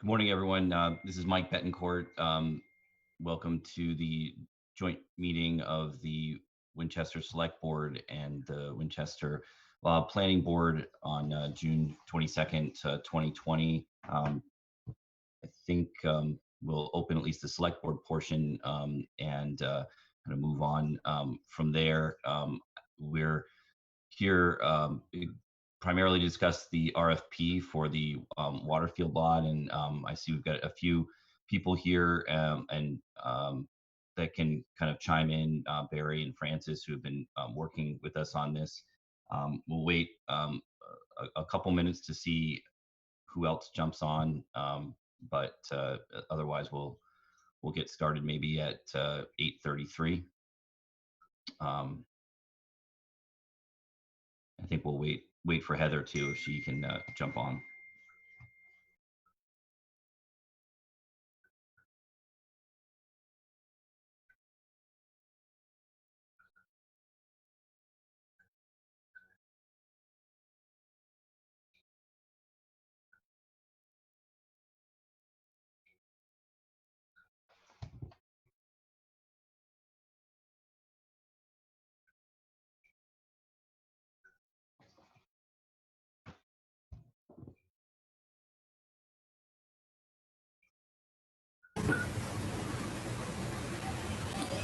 Good morning, everyone. This is Mike Betancourt. Welcome to the joint meeting of the Winchester Select Board and the Winchester Planning Board on June 22nd, 2020. I think we'll open at least the Select Board portion and kind of move on from there. We're here primarily to discuss the RFP for the Waterfield lot, and I see we've got a few people here and that can kind of chime in, Barry and Francis, who have been working with us on this. We'll wait a couple minutes to see who else jumps on, but otherwise we'll get started maybe at 8:33. I think we'll wait for Heather too, if she can jump on.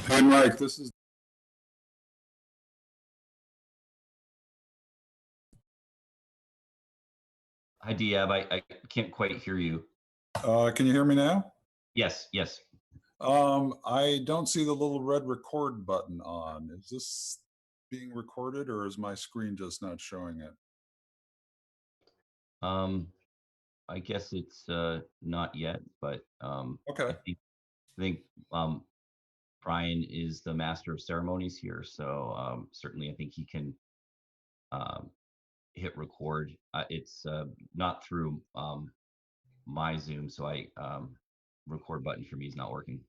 Hey, Mike, this is. Hi, Diab. I can't quite hear you. Can you hear me now? Yes, yes. I don't see the little red record button on. Is this being recorded, or is my screen just not showing it? I guess it's not yet, but Okay. I think Brian is the master of ceremonies here, so certainly I think he can hit record. It's not through my Zoom, so record button for me is not working.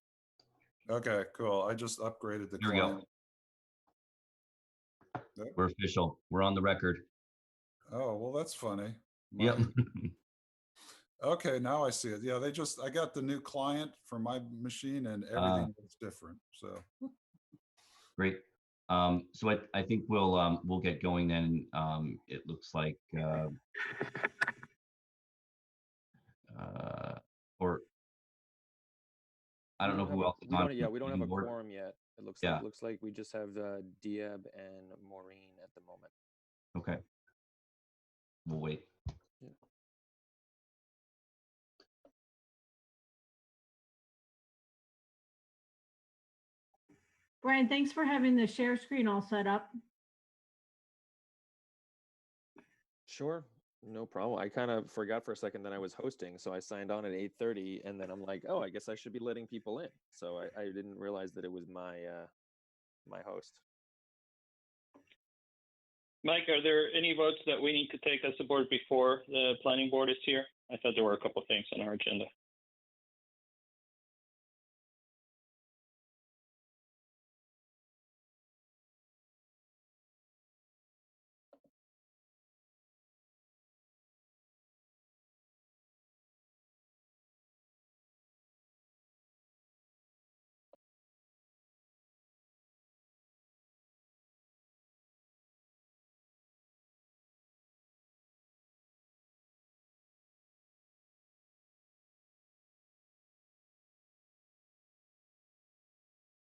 Okay, cool. I just upgraded the There we client. go. We're official. We're on the record. Oh, well, that's funny. Yep. Okay, now I see it. Yeah, I got the new client for my machine and everything was different. So great. So I think we'll get going then. It looks like or I don't know who else is on. We don't have a quorum yet. It looks like we just have Diab and Maureen at the moment. Okay. We'll wait. Yeah. Brian, thanks for having the share screen all set up. Sure, no problem. I kind of forgot for a second that I was hosting, so I signed on at 8:30, and then I'm like, oh, I guess I should be letting people in. So I didn't realize that it was my my host. Mike, are there any votes that we need to take as a board before the planning board is here? I thought there were a couple of things on our agenda.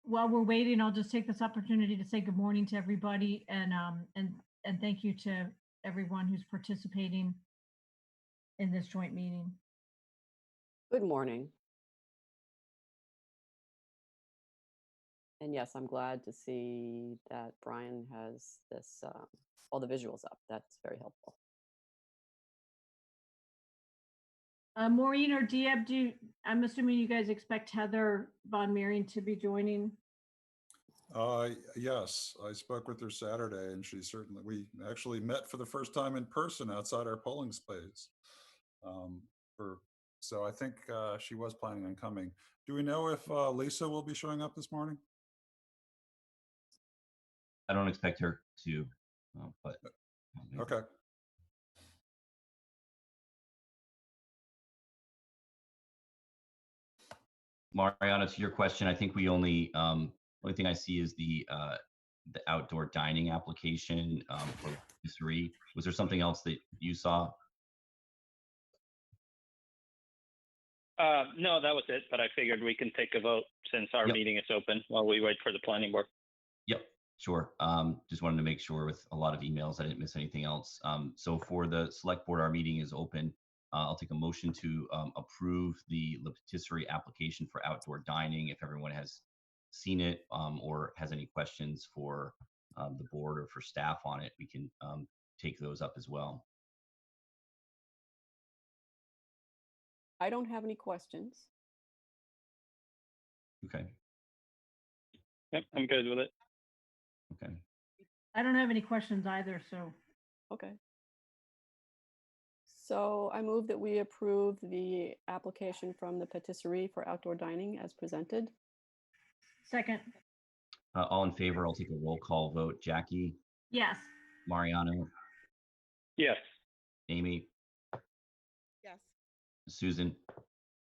While we're waiting, I'll just take this opportunity to say good morning to everybody and thank you to everyone who's participating in this joint meeting. Good morning. And yes, I'm glad to see that Brian has this, all the visuals up. That's very helpful. Maureen or Diab, I'm assuming you guys expect Heather Von Mering to be joining? Yes, I spoke with her Saturday, and we actually met for the first time in person outside our polling space. So I think she was planning on coming. Do we know if Lisa will be showing up this morning? I don't expect her to, but okay. Mariana, to your question, I think we only thing I see is the outdoor dining application for patisserie. Was there something else that you saw? No, that was it. But I figured we can take a vote since our Yep. meeting is open while we wait for the planning board. Yep, sure. Just wanted to make sure with a lot of emails I didn't miss anything else. So for the select board, our meeting is open. I'll take a motion to approve the La Patisserie application for outdoor dining. If everyone has seen it or has any questions for the board or for staff on it, we can take those up as well. I don't have any questions. Okay. Yep, I'm good with it. Okay. I don't have any questions either, so Okay. So I move that we approve the application from the patisserie for outdoor dining as presented. second, All in favor, I'll take a roll call vote. Jackie, yes. Mariano, Yes. Amy, Yes. Susan,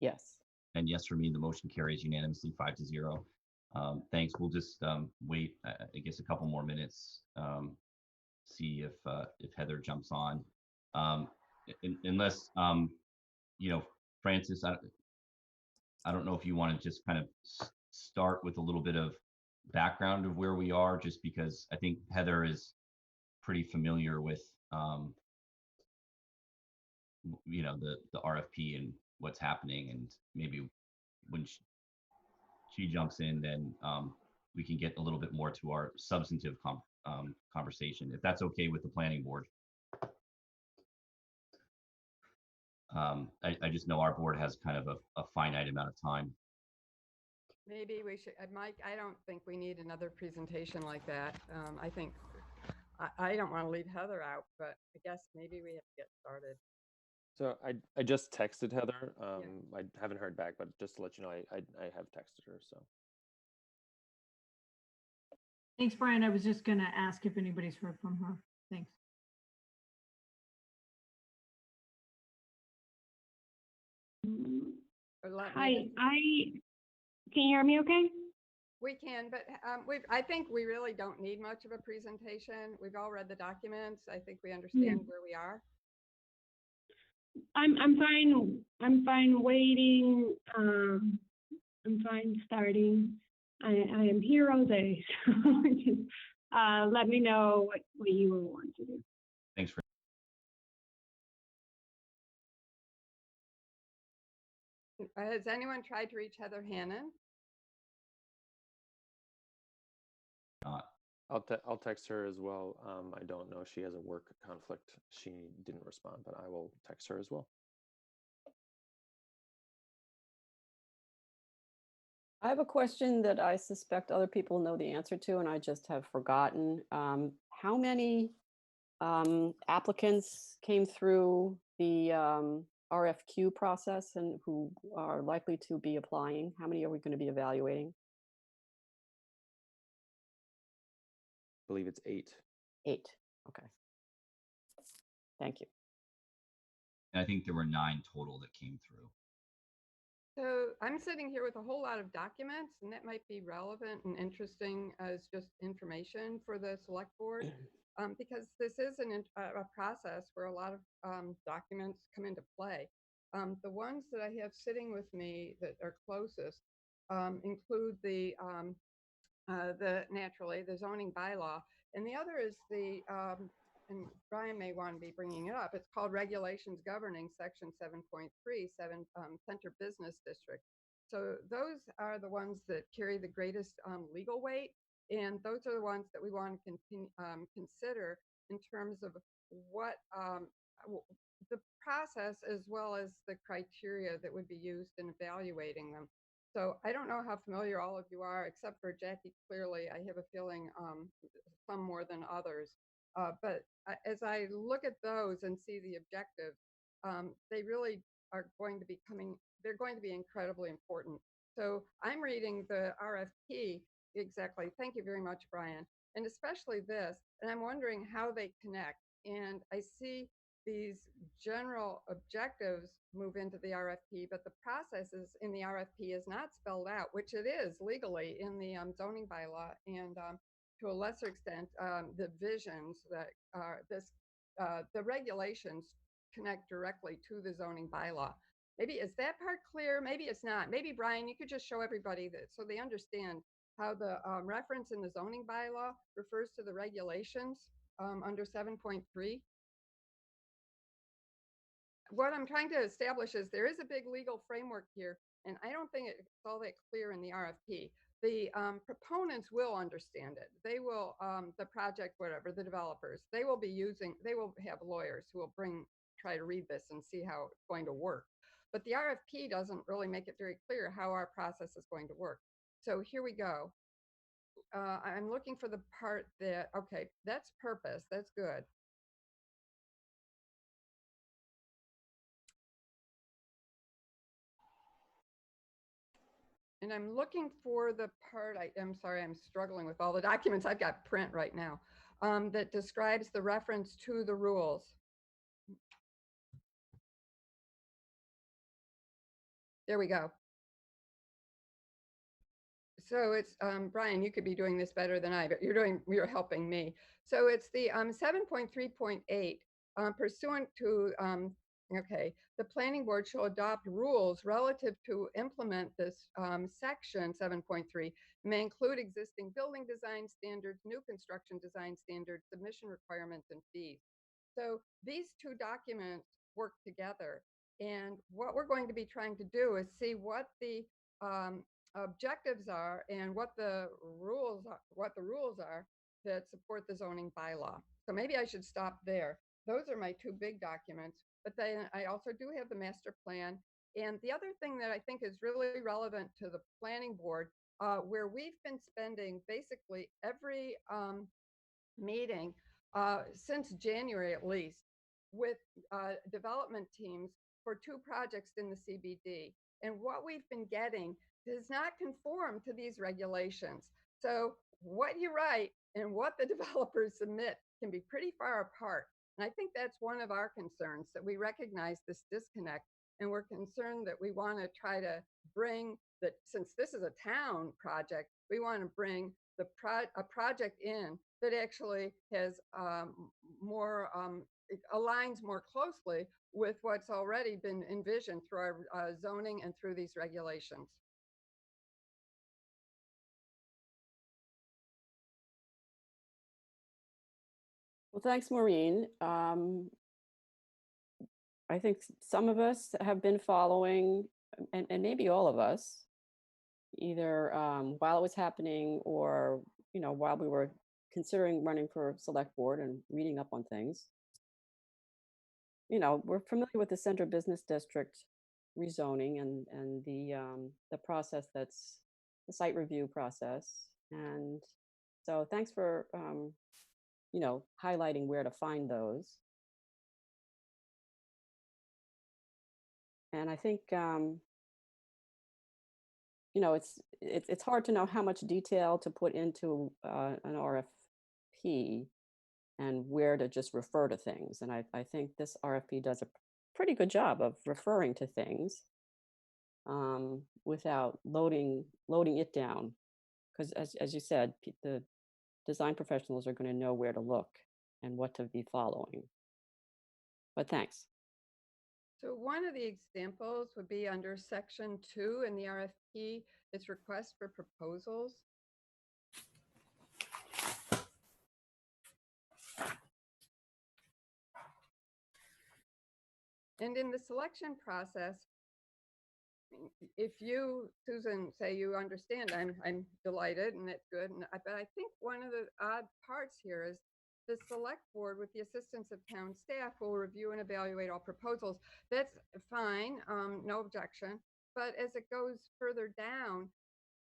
Yes. and yes for me. The motion carries unanimously 5-0. Thanks. We'll just wait, I guess, a couple more minutes, see if Heather jumps on. Unless, Francis, I don't know if you want to just kind of start with a little bit of background of where we are, just because I think Heather is pretty familiar with, the RFP and what's happening, and maybe when she jumps in, then we can get a little bit more to our substantive conversation, if that's okay with the planning board. I just know our board has kind of a finite amount of time. Maybe we should, Mike, I don't think we need another presentation like that. I think, I don't want to leave Heather out, but I guess maybe we have to get started. So I just texted Heather. I haven't heard back, but just to let you know, I have texted her. So Thanks, Brian. I was just going to ask if anybody's heard from her. Thanks. Or let Hi, me- can you hear me okay? We can, but I think we really don't need much of a presentation. We've all read the documents. I think we understand where we are. I'm fine waiting. I'm fine starting. I am here all day. So just let me know what you will want to do. Thanks for. Has anyone tried to reach Heather Hannon? I'll text her as well. I don't know. She has a work conflict. She didn't respond, but I will text her as well. I have a question that I suspect other people know the answer to, and I just have forgotten. How many applicants came through the RFQ process and who are likely to be applying? How many are we going to be evaluating? I believe it's 8. 8. Okay. Thank you. And I think there were 9 total that came through. So I'm sitting here with a whole lot of documents, and that might be relevant and interesting as just information for the select board, because this is a process where a lot of documents come into play. The ones that I have sitting with me that are closest include the zoning bylaw, and the other is the and Brian may want to be bringing it up. It's called Regulations Governing Section 7.3, Center Business District. So those are the ones that carry the greatest legal weight, and those are the ones that we want to consider in terms of what the process as well as the criteria that would be used in evaluating them. So I don't know how familiar all of you are, except for Jackie. Clearly, I have a feeling some more than others. But as I look at those and see the objectives, they really are going to be they're going to be incredibly important. So I'm reading the RFP exactly. Thank you very much, Brian. And especially this, and I'm wondering how they connect. And I see these general objectives move into the RFP, but the processes in the RFP is not spelled out, which it is legally in the zoning bylaw, and to a lesser extent, the visions that are the regulations connect directly to the zoning bylaw. Maybe is that part clear? Maybe it's not. Maybe Brian, you could just show everybody that so they understand how the reference in the zoning bylaw refers to the regulations under 7.3. What I'm trying to establish is there is a big legal framework here, and I don't think it's all that clear in the RFP. The proponents will understand it. They will, the project, whatever, the developers, they will have lawyers who will try to read this and see how it's going to work. But the RFP doesn't really make it very clear how our process is going to work. So here we go. I'm looking for the part that, okay, that's purpose, that's good. And I'm looking for the part, I'm sorry, I'm struggling with all the documents I've got print right now, that describes the reference to the rules. There we go. So it's, Brian, you could be doing this better than I, but you're helping me. So it's the 7.3.8, pursuant to, okay, the planning board shall adopt rules relative to implement this section 7.3, may include existing building design standards, new construction design standards, submission requirements, and fees. So these two documents work together. And what we're going to be trying to do is see what the objectives are and what the rules are that support the zoning bylaw. So maybe I should stop there. Those are my two big documents, but then I also do have the master plan. And the other thing that I think is really relevant to the planning board, where we've been spending basically every meeting since January at least with development teams for two projects in the CBD. And what we've been getting does not conform to these regulations. So what you write and what the developers submit can be pretty far apart. And I think that's one of our concerns, that we recognize this disconnect, and we're concerned that we want to try to bring that, since this is a town project, we want to bring a project in that actually has more, it aligns more closely with what's already been envisioned through our zoning and through these regulations. Well, thanks, Maureen. I think some of us have been following, and maybe all of us, either while it was happening or, while we were considering running for select board and reading up on things. We're familiar with the Center Business District rezoning and the process that's the site review process. And so thanks for, highlighting where to find those. And I think, it's hard to know how much detail to put into an RFP and where to just refer to things. And I think this RFP does a pretty good job of referring to things without loading it down. Because as you said, the design professionals are going to know where to look and what to be following. But thanks. So one of the examples would be under section 2 in the RFP, it's request for proposals. And in the selection process, if you, Susan, say you understand, I'm delighted and it's good. But I think one of the odd parts here is the select board, with the assistance of town staff, will review and evaluate all proposals. That's fine, no objection. But as it goes further down,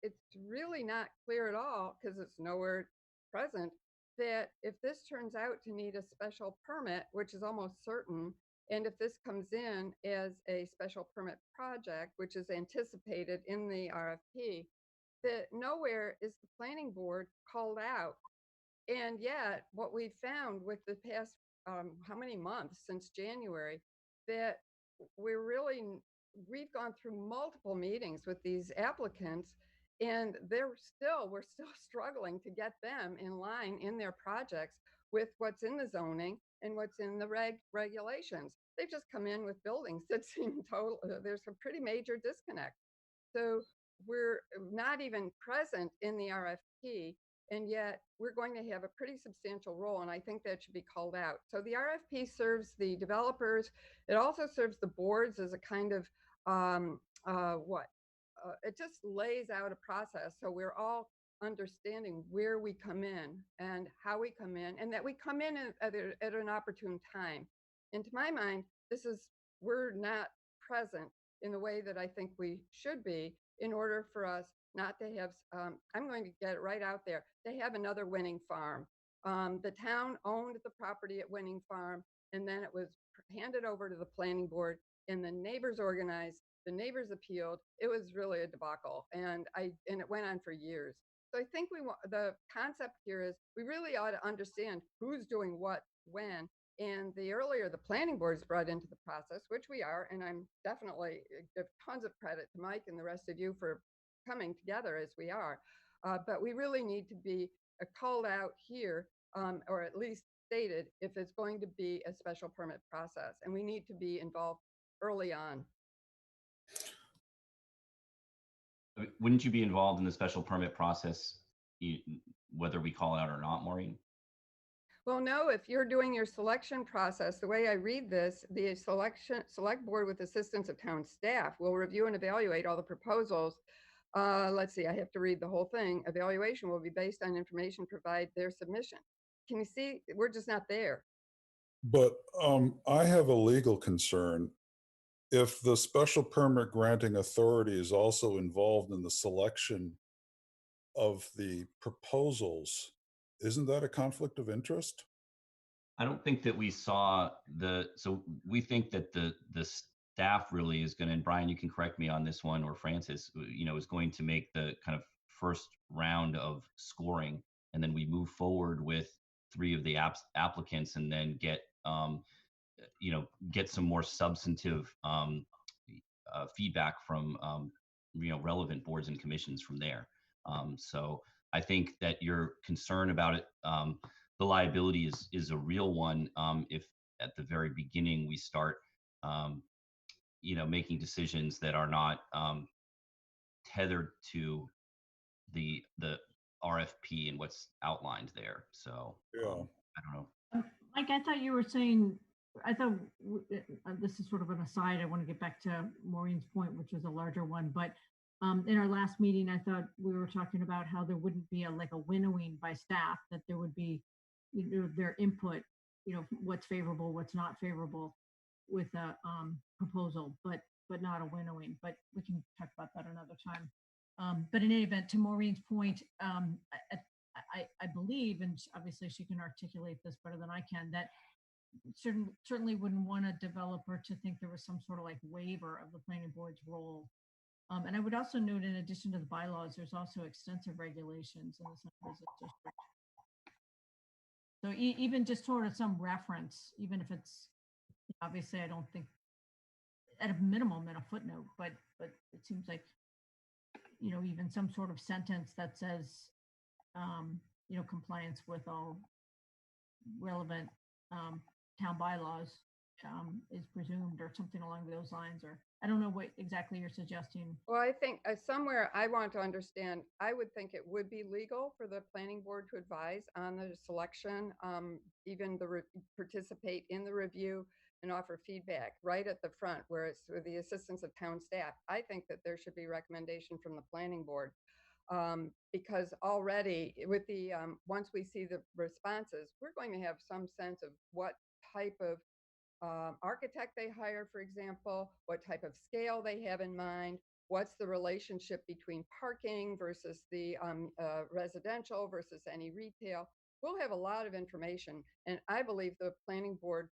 it's really not clear at all, because it's nowhere present, that if this turns out to need a special permit, which is almost certain, and if this comes in as a special permit project, which is anticipated in the RFP, that nowhere is the planning board called out. And yet what we found with the past how many months since January that we're really, we've gone through multiple meetings with these applicants, and we're still struggling to get them in line in their projects with what's in the zoning and what's in the regulations. They've just come in with buildings that seem total, there's a pretty major disconnect. So we're not even present in the RFP, and yet we're going to have a pretty substantial role, and I think that should be called out. So the RFP serves the developers. It also serves the boards as a kind of it just lays out a process so we're all understanding where we come in and how we come in, and that we come in at an opportune time. And to my mind, we're not present in the way that I think we should be in order for us not to have, I'm going to get it right out there, they have another Winning Farm. The town owned the property at Winning Farm, and then it was handed over to the planning board, and the neighbors organized, the neighbors appealed. It was really a debacle, and it went on for years. So I think the concept here is we really ought to understand who's doing what when. And the earlier the planning board is brought into the process, which we are, and I'm definitely give tons of credit to Mike and the rest of you for coming together as we are. But we really need to be called out here, or at least stated if it's going to be a special permit process, and we need to be involved early on. Wouldn't you be involved in the special permit process, whether we call it out or not, Maureen? Well, no, if you're doing your selection process, the way I read this, the select board with assistance of town staff will review and evaluate all the proposals. Let's see, I have to read the whole thing. Evaluation will be based on information provided their submission. Can you see? We're just not there. But I have a legal concern. If the special permit granting authority is also involved in the selection of the proposals, isn't that a conflict of interest? I don't think that we saw so we think that the staff really is going to, and Brian, you can correct me on this one, or Francis, is going to make the kind of first round of scoring, and then we move forward with 3 of the applicants, and then get some more substantive feedback from relevant boards and commissions from there. So I think that your concern about it, the liability is a real one. If at the very beginning we start making decisions that are not tethered to the RFP and what's outlined there. So Yeah. I don't know. Mike, I thought you were saying, this is sort of an aside. I want to get back to Maureen's point, which was a larger one. But in our last meeting, I thought we were talking about how there wouldn't be a winnowing by staff, that there would be their input, what's favorable, what's not favorable with a proposal, but not a winnowing. But we can talk about that another time. But in any event, to Maureen's point, I believe, and obviously she can articulate this better than I can, that certainly wouldn't want a developer to think there was some sort of waiver of the planning board's role. And I would also note, in addition to the bylaws, there's also extensive regulations in the Central Business District. So even just sort of some reference, even if it's, obviously I don't think, at a minimum in a footnote, but it seems like, even some sort of sentence that says, compliance with all relevant town bylaws is presumed, or something along those lines. Or I don't know what exactly you're suggesting. Well, I think somewhere I want to understand, I would think it would be legal for the planning board to advise on the selection, even participate in the review and offer feedback right at the front, where it's with the assistance of town staff. I think that there should be recommendation from the planning board, because already with the once we see the responses, we're going to have some sense of what type of architect they hire, for example, what type of scale they have in mind, what's the relationship between parking versus the residential versus any retail. We'll have a lot of information, and I believe the planning board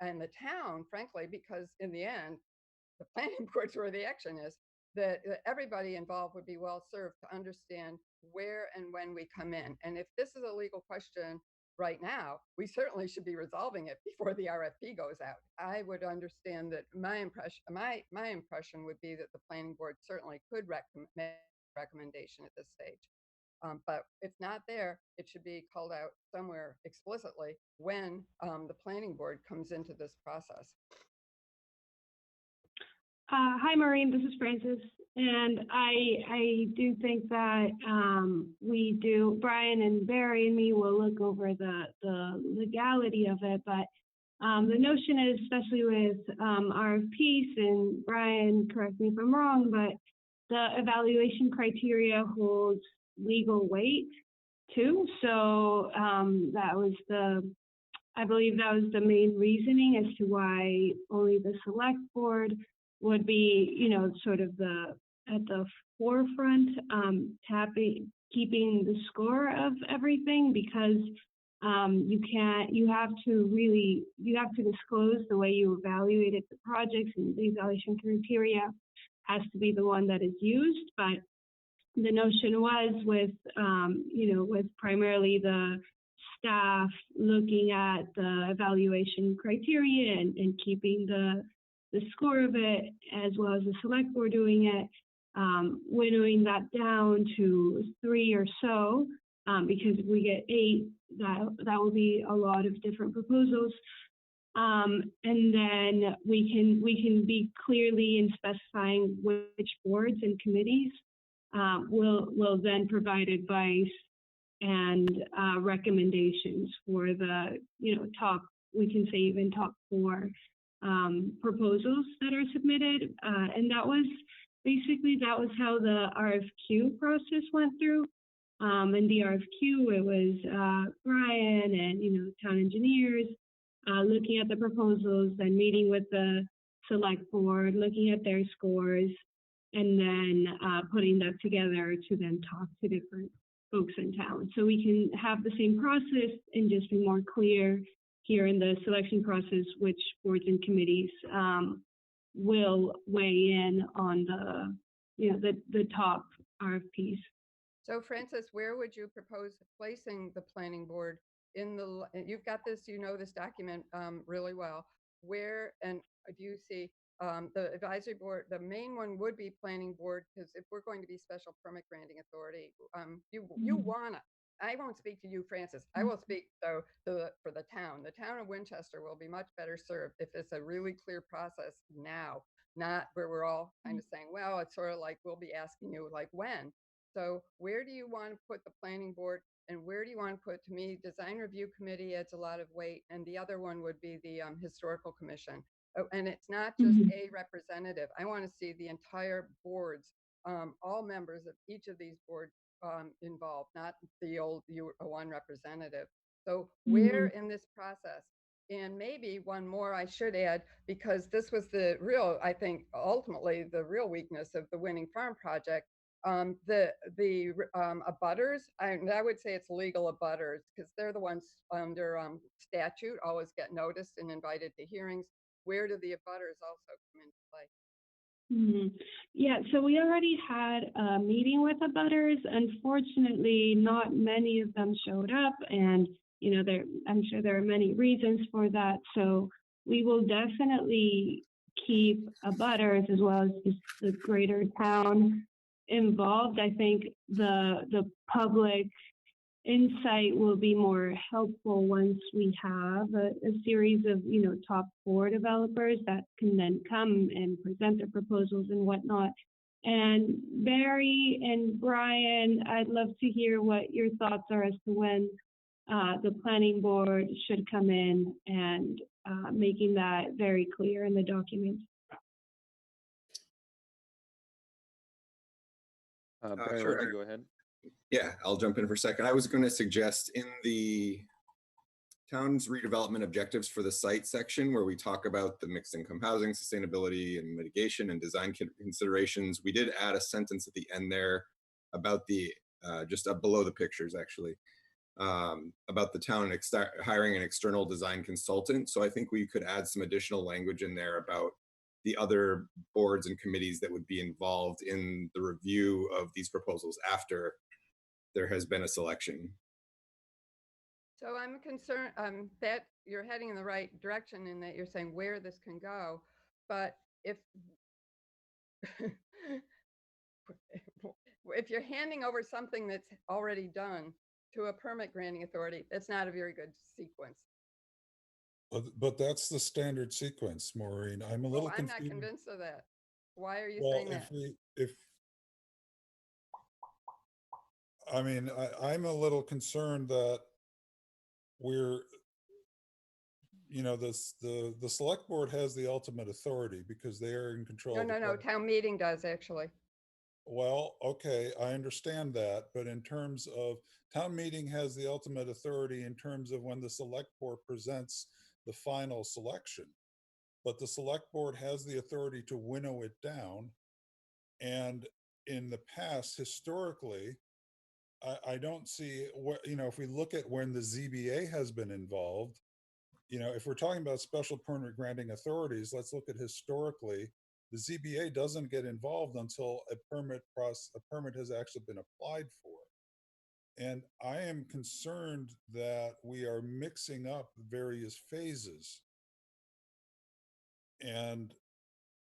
and the town, frankly, because in the end, the planning board's where the action is, that everybody involved would be well served to understand where and when we come in. And if this is a legal question, right now, we certainly should be resolving it before the RFP goes out. I would understand that my impression would be that the planning board certainly could make a recommendation at this stage. But if not there, it should be called out somewhere explicitly when the planning board comes into this process. Hi, Maureen. This is Frances, and I do think that Brian and Barry and me will look over the legality of it, but the notion is, especially with RFPs, and Brian, correct me if I'm wrong, but the evaluation criteria holds legal weight too. So I believe that was the main reasoning as to why only the select board would be, sort of at the forefront, keeping the score of everything, because you have to disclose the way you evaluated the projects, and the evaluation criteria has to be the one that is used. But the notion was with primarily the staff looking at the evaluation criteria and keeping the score of it, as well as the select board doing it, winnowing that down to 3 or so, because if we get 8, that will be a lot of different proposals. And then we can be clearly in specifying which boards and committees will then provide advice and recommendations for the top, we can say even top 4 proposals that are submitted, and that was how the RFQ process went through. In the RFQ, it was Brian and town engineers looking at the proposals, then meeting with the select board, looking at their scores, and then putting that together to then talk to different folks in town. So we can have the same process and just be more clear here in the selection process which boards and committees will weigh in on the top RFPs. So Frances, where would you propose placing the planning board you've got this, this document really well. Where, and do you see the advisory board, the main one would be planning board, because if we're going to be special permit granting authority, you wanna, I won't speak to you, Frances. I will speak for the town. The town of Winchester will be much better served if it's a really clear process now, not where we're all kind of saying, well, it's sort of like we'll be asking you like when. So where do you want to put the planning board, and where do you want to put, to me, design review committee adds a lot of weight, and the other one would be the historical commission. Oh, and it's not just a representative. I want to see the entire boards, all members of each of these boards involved, not the old one representative. So where in this process, and maybe one more I should add, because this was the real, I think, ultimately the real weakness of the Winning Farm project, the abutters, I would say it's legal abutters, because they're the ones under statute always get noticed and invited to hearings. Where do the abutters also come into play? Yeah, so we already had a meeting with abutters. Unfortunately, not many of them showed up, and I'm sure there are many reasons for that. So we will definitely keep abutters as well as the greater town involved. I think the public insight will be more helpful once we have a series of top 4 developers that can then come and present their proposals and whatnot. And Barry and Brian, I'd love to hear what your thoughts are as to when the planning board should come in, and making that very clear in the document. Barry, Sure. why don't you go ahead? Yeah, I'll jump in for a second. I was going to suggest in the town's redevelopment objectives for the site section, where we talk about the mixed income housing, sustainability and mitigation and design considerations, we did add a sentence at the end there about the, just up below the pictures actually, about the town hiring an external design consultant. So I think we could add some additional language in there about the other boards and committees that would be involved in the review of these proposals after there has been a selection. So I'm concerned that you're heading in the right direction in that you're saying where this can go. But if you're handing over something that's already done to a permit granting authority, that's not a very good sequence. But that's the standard sequence, Maureen. I'm a little I'm not confused. convinced of that. Why are you Well, saying that? I mean, I'm a little concerned that we're, the select board has the ultimate authority because they are in control. No, of the no, no. project. Town meeting does actually. Well, okay, I understand that, but in terms of town meeting has the ultimate authority in terms of when the select board presents the final selection. But the select board has the authority to winnow it down. And in the past, historically, I don't see what, if we look at when the ZBA has been involved, if we're talking about special permit granting authorities, let's look at historically. The ZBA doesn't get involved until a permit has actually been applied for. And I am concerned that we are mixing up various phases. And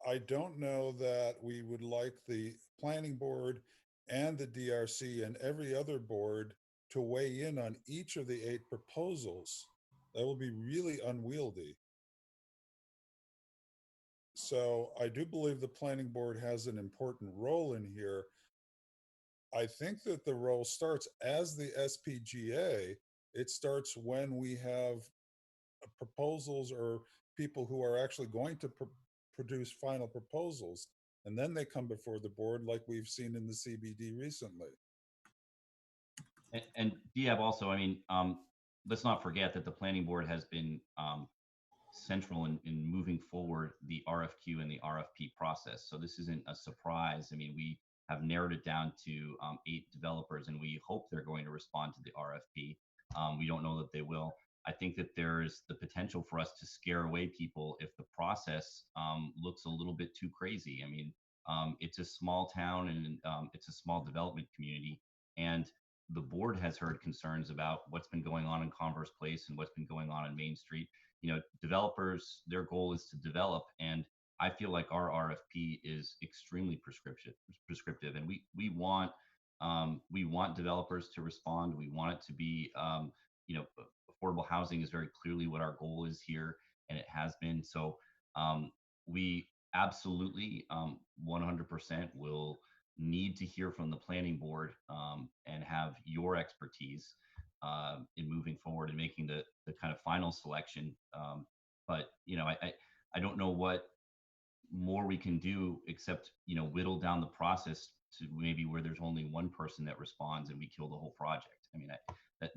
I don't know that we would like the planning board and the DRC and every other board to weigh in on each of the 8 proposals. That will be really unwieldy. So I do believe the planning board has an important role in here. I think that the role starts as the SPGA. It starts when we have proposals or people who are actually going to produce final proposals, and then they come before the board like we've seen in the CBD recently. And Diab also, I mean, let's not forget that the planning board has been central in moving forward the RFQ and the RFP process. So this isn't a surprise. I mean, we have narrowed it down to 8 developers, and we hope they're going to respond to the RFP. We don't know that they will. I think that there's the potential for us to scare away people if the process looks a little bit too crazy. I mean, it's a small town and it's a small development community, and the board has heard concerns about what's been going on in Converse Place and what's been going on in Main Street. Developers, their goal is to develop, and I feel like our RFP is extremely prescriptive, and we want developers to respond. We want it to be, affordable housing is very clearly what our goal is here, and it has been. So we absolutely 100% will need to hear from the planning board and have your expertise in moving forward and making the kind of final selection. But I don't know what more we can do except whittle down the process to maybe where there's only one person that responds and we kill the whole project. I mean,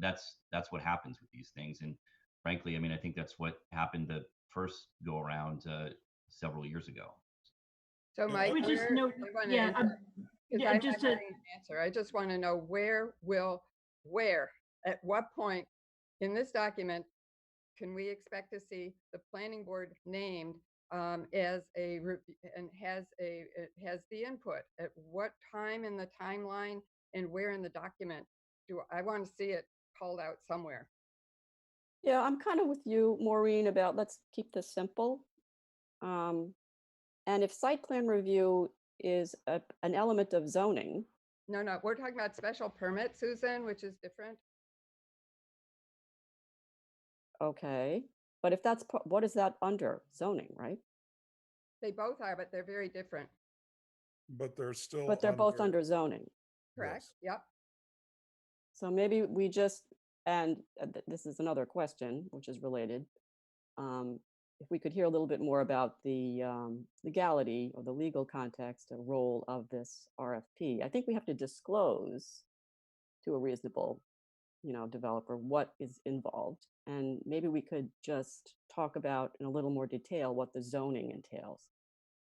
that's what happens with these things. And frankly, I mean, I think that's what happened the first go around several years ago. So Mike, We just know, yeah, yeah, just to answer. I just want to know where, at what point in this document can we expect to see the planning board named as and has the input? At what time in the timeline and where in the document do I want to see it called out somewhere? Yeah, I'm kind of with you, Maureen, about let's keep this simple. And if site plan review is an element of zoning. No, we're talking about special permit, Susan, which is different. Okay, but if that's, what is that under? Zoning, right? They both are, but they're very different. But they're still But they're both under zoning. Correct, yes. Yep. So maybe we just, and this is another question, which is related. If we could hear a little bit more about the legality or the legal context or role of this RFP. I think we have to disclose to a reasonable, developer what is involved. And maybe we could just talk about in a little more detail what the zoning entails,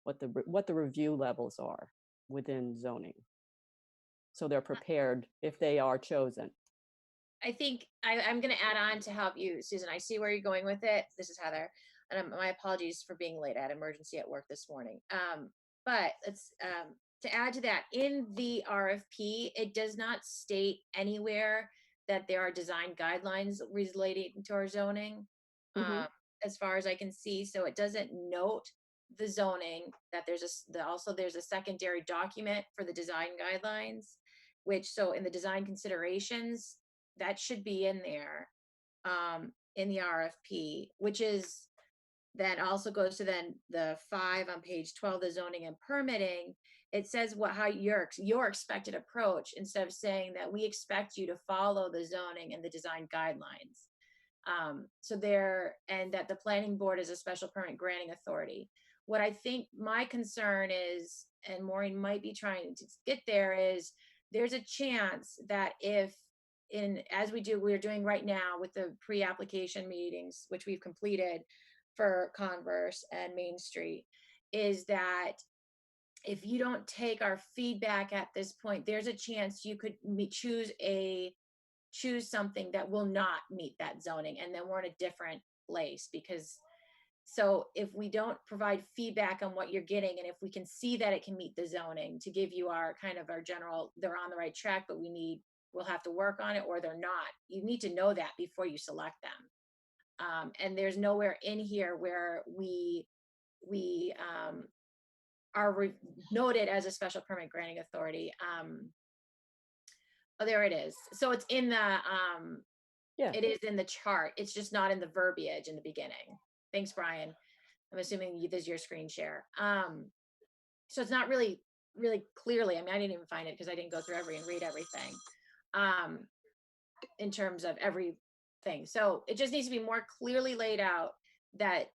what the review levels are within zoning. So they're prepared if they are chosen. I think I'm going to add on to help you, Susan. I see where you're going with it. This is Heather. And my apologies for being late. I had an emergency at work this morning. But let's, to add to that, in the RFP, it does not state anywhere that there are design guidelines relating to our zoning, Mhm. as far as I can see. So it doesn't note the zoning, that also there's a secondary document for the design guidelines, which, so in the design considerations, that should be in there, in the RFP, which is then also goes to then the 5 on page 12, the zoning and permitting. It says how your expected approach, instead of saying that we expect you to follow the zoning and the design guidelines. And that the planning board is a special permit granting authority. What I think my concern is, and Maureen might be trying to get there, is there's a chance that as we're doing right now with the pre-application meetings, which we've completed for Converse and Main Street, is that if you don't take our feedback at this point, there's a chance you could choose something that will not meet that zoning, and then we're in a different place. So if we don't provide feedback on what you're getting, and if we can see that it can meet the zoning, to give you our general, they're on the right track, but we'll have to work on it, or they're not. You need to know that before you select them. And there's nowhere in here where we are noted as a special permit granting authority. Oh, there it is. So it's in it is in the chart. It's just not in the verbiage in the beginning. Thanks, Brian. I'm assuming this is your screen share. So it's not really clearly, I didn't even find it because I didn't go through and read everything in terms of everything. So it just needs to be more clearly laid out that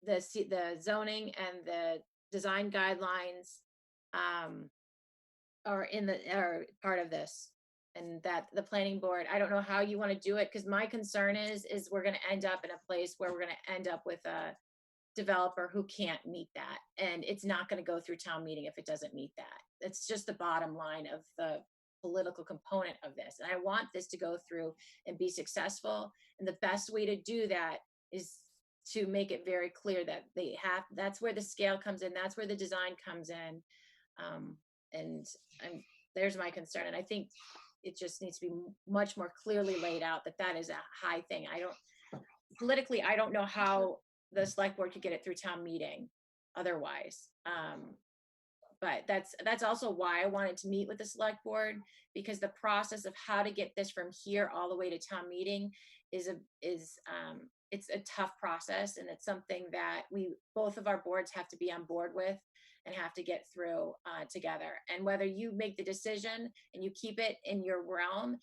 the zoning and the design guidelines are part of this, and that the planning board, I don't know how you want to do it, because my concern is we're going to end up in a place where we're going to end up with a developer who can't meet that, and it's not going to go through town meeting if it doesn't meet that. It's just the bottom line of the political component of this, and I want this to go through and be successful, and the best way to do that is to make it very clear that that's where the scale comes in, that's where the design comes in, and there's my concern. And I think it just needs to be much more clearly laid out that is a high thing. Politically, I don't know how the select board could get it through town meeting otherwise. But that's also why I wanted to meet with the select board, because the process of how to get this from here all the way to town meeting is it's a tough process, and it's something that both of our boards have to be on board with and have to get through together. And whether you make the decision and you keep it in your realm,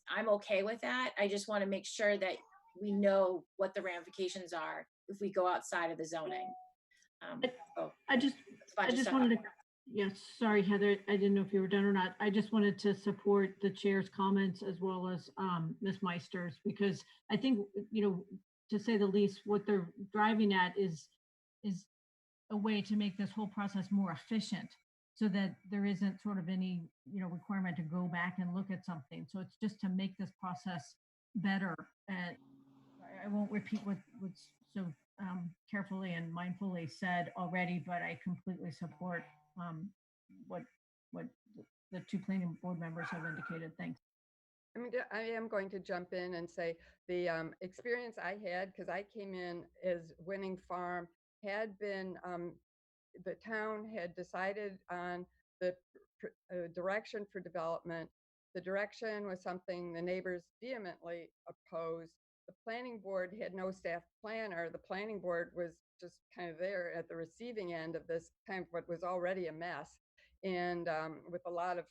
I'm okay with that. I just want to make sure that we know what the ramifications are if we go outside of the zoning. I just wanted to, yes, sorry, Heather, I didn't know if you were done or not. I just wanted to support the chair's comments as well as Ms. Meister's, because I think, to say the least, what they're driving at is a way to make this whole process more efficient, so that there isn't sort of any, requirement to go back and look at something. So it's just to make this process better. And I won't repeat what's so carefully and mindfully said already, but I completely support what the two planning board members have indicated. Thanks. I am going to jump in and say the experience I had, because I came in as Winning Farm, had been the town had decided on the direction for development. The direction was something the neighbors vehemently opposed. The planning board had no staff planner. The planning board was just kind of there at the receiving end of this kind of what was already a mess, and with a lot of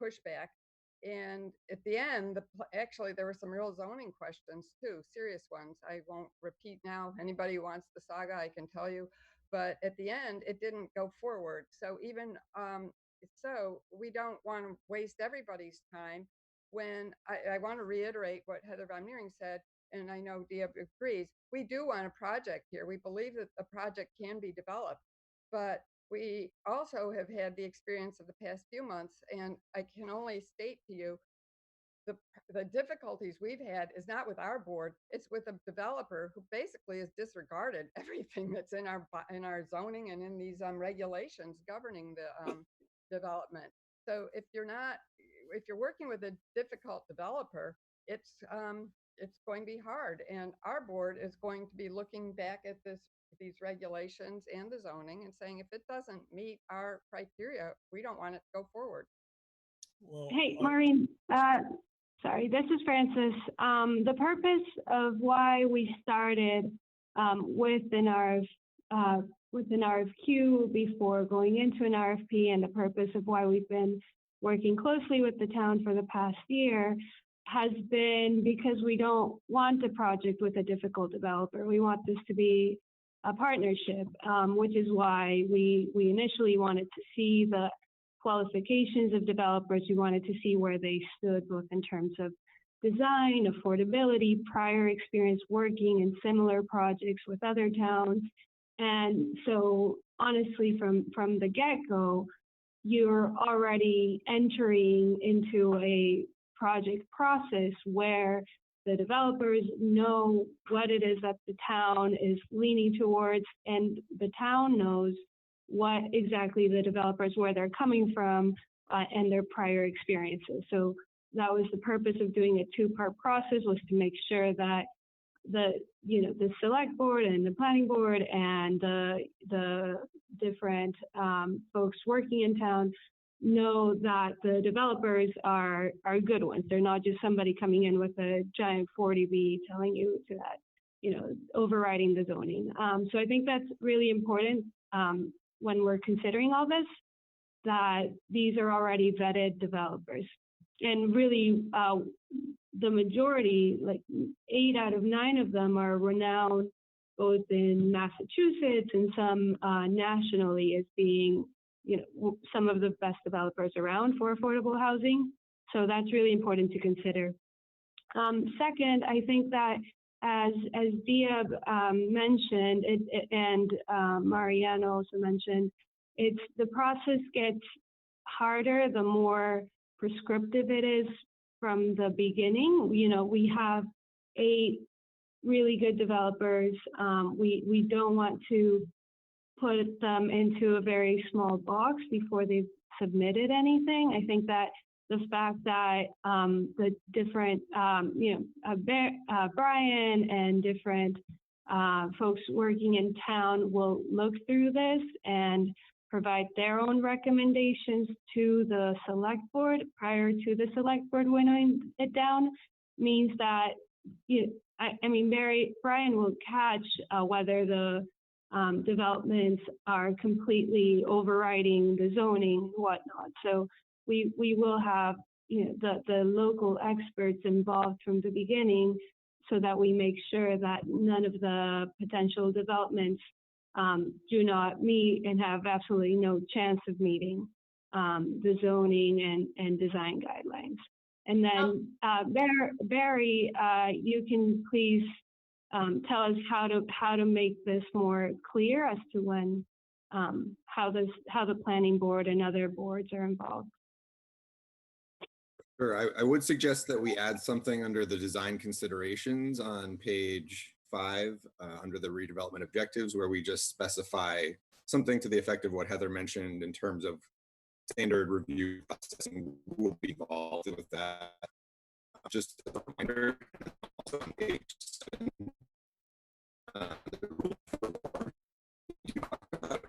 pushback. And at the end, actually, there were some real zoning questions too, serious ones. I won't repeat now. Anybody who wants the saga, I can tell you. But at the end, it didn't go forward. So even so, we don't want to waste everybody's time. When I want to reiterate what Heather Von Meering said, and I know Dia agrees, we do want a project here. We believe that the project can be developed, but we also have had the experience of the past few months, and I can only state to you the difficulties we've had is not with our board, it's with a developer who basically has disregarded everything that's in our zoning and in these regulations governing the development. So if you're not if you're working with a difficult developer, it's going to be hard. And our board is going to be looking back at these regulations and the zoning and saying, if it doesn't meet our criteria, we don't want it to go forward. Well, Hey, Maureen, sorry, this is Francis. The purpose of why we started with an RFQ before going into an RFP, and the purpose of why we've been working closely with the town for the past year has been because we don't want a project with a difficult developer. We want this to be a partnership, which is why we initially wanted to see the qualifications of developers. We wanted to see where they stood, both in terms of design, affordability, prior experience working in similar projects with other towns. And so honestly, from the get-go, you're already entering into a project process where the developers know what it is that the town is leaning towards, and the town knows what exactly the developers, where they're coming from, and their prior experiences. So that was the purpose of doing a two-part process, was to make sure that the select board and the planning board and the different folks working in town know that the developers are good ones. They're not just somebody coming in with a giant 40B telling you to that, overriding the zoning. So I think that's really important when we're considering all this, that these are already vetted developers. And really, the majority, like 8 out of 9 of them, are renowned both in Massachusetts and some nationally as being, some of the best developers around for affordable housing. So that's really important to consider. Second, I think that as Dia mentioned, and Mariana also mentioned, the process gets harder the more prescriptive it is from the beginning. We have 8 really good developers. We don't want to put them into a very small box before they've submitted anything. I think that the fact that the different, Brian and different folks working in town will look through this and provide their own recommendations to the select board prior to the select board winnowing it down means that, Brian will catch whether the developments are completely overriding the zoning and whatnot. So we will have the local experts involved from the beginning so that we make sure that none of the potential developments do not meet and have absolutely no chance of meeting the zoning and design guidelines. And then Barry, you can please tell us how to make this more clear as to when how the planning board and other boards are involved. Sure, I would suggest that we add something under the design considerations on page 5 under the redevelopment objectives, where we just specify something to the effect of what Heather mentioned in terms of standard review process and who will be involved with that. Just as a reminder, also on page 7, the rule for the board, you talk about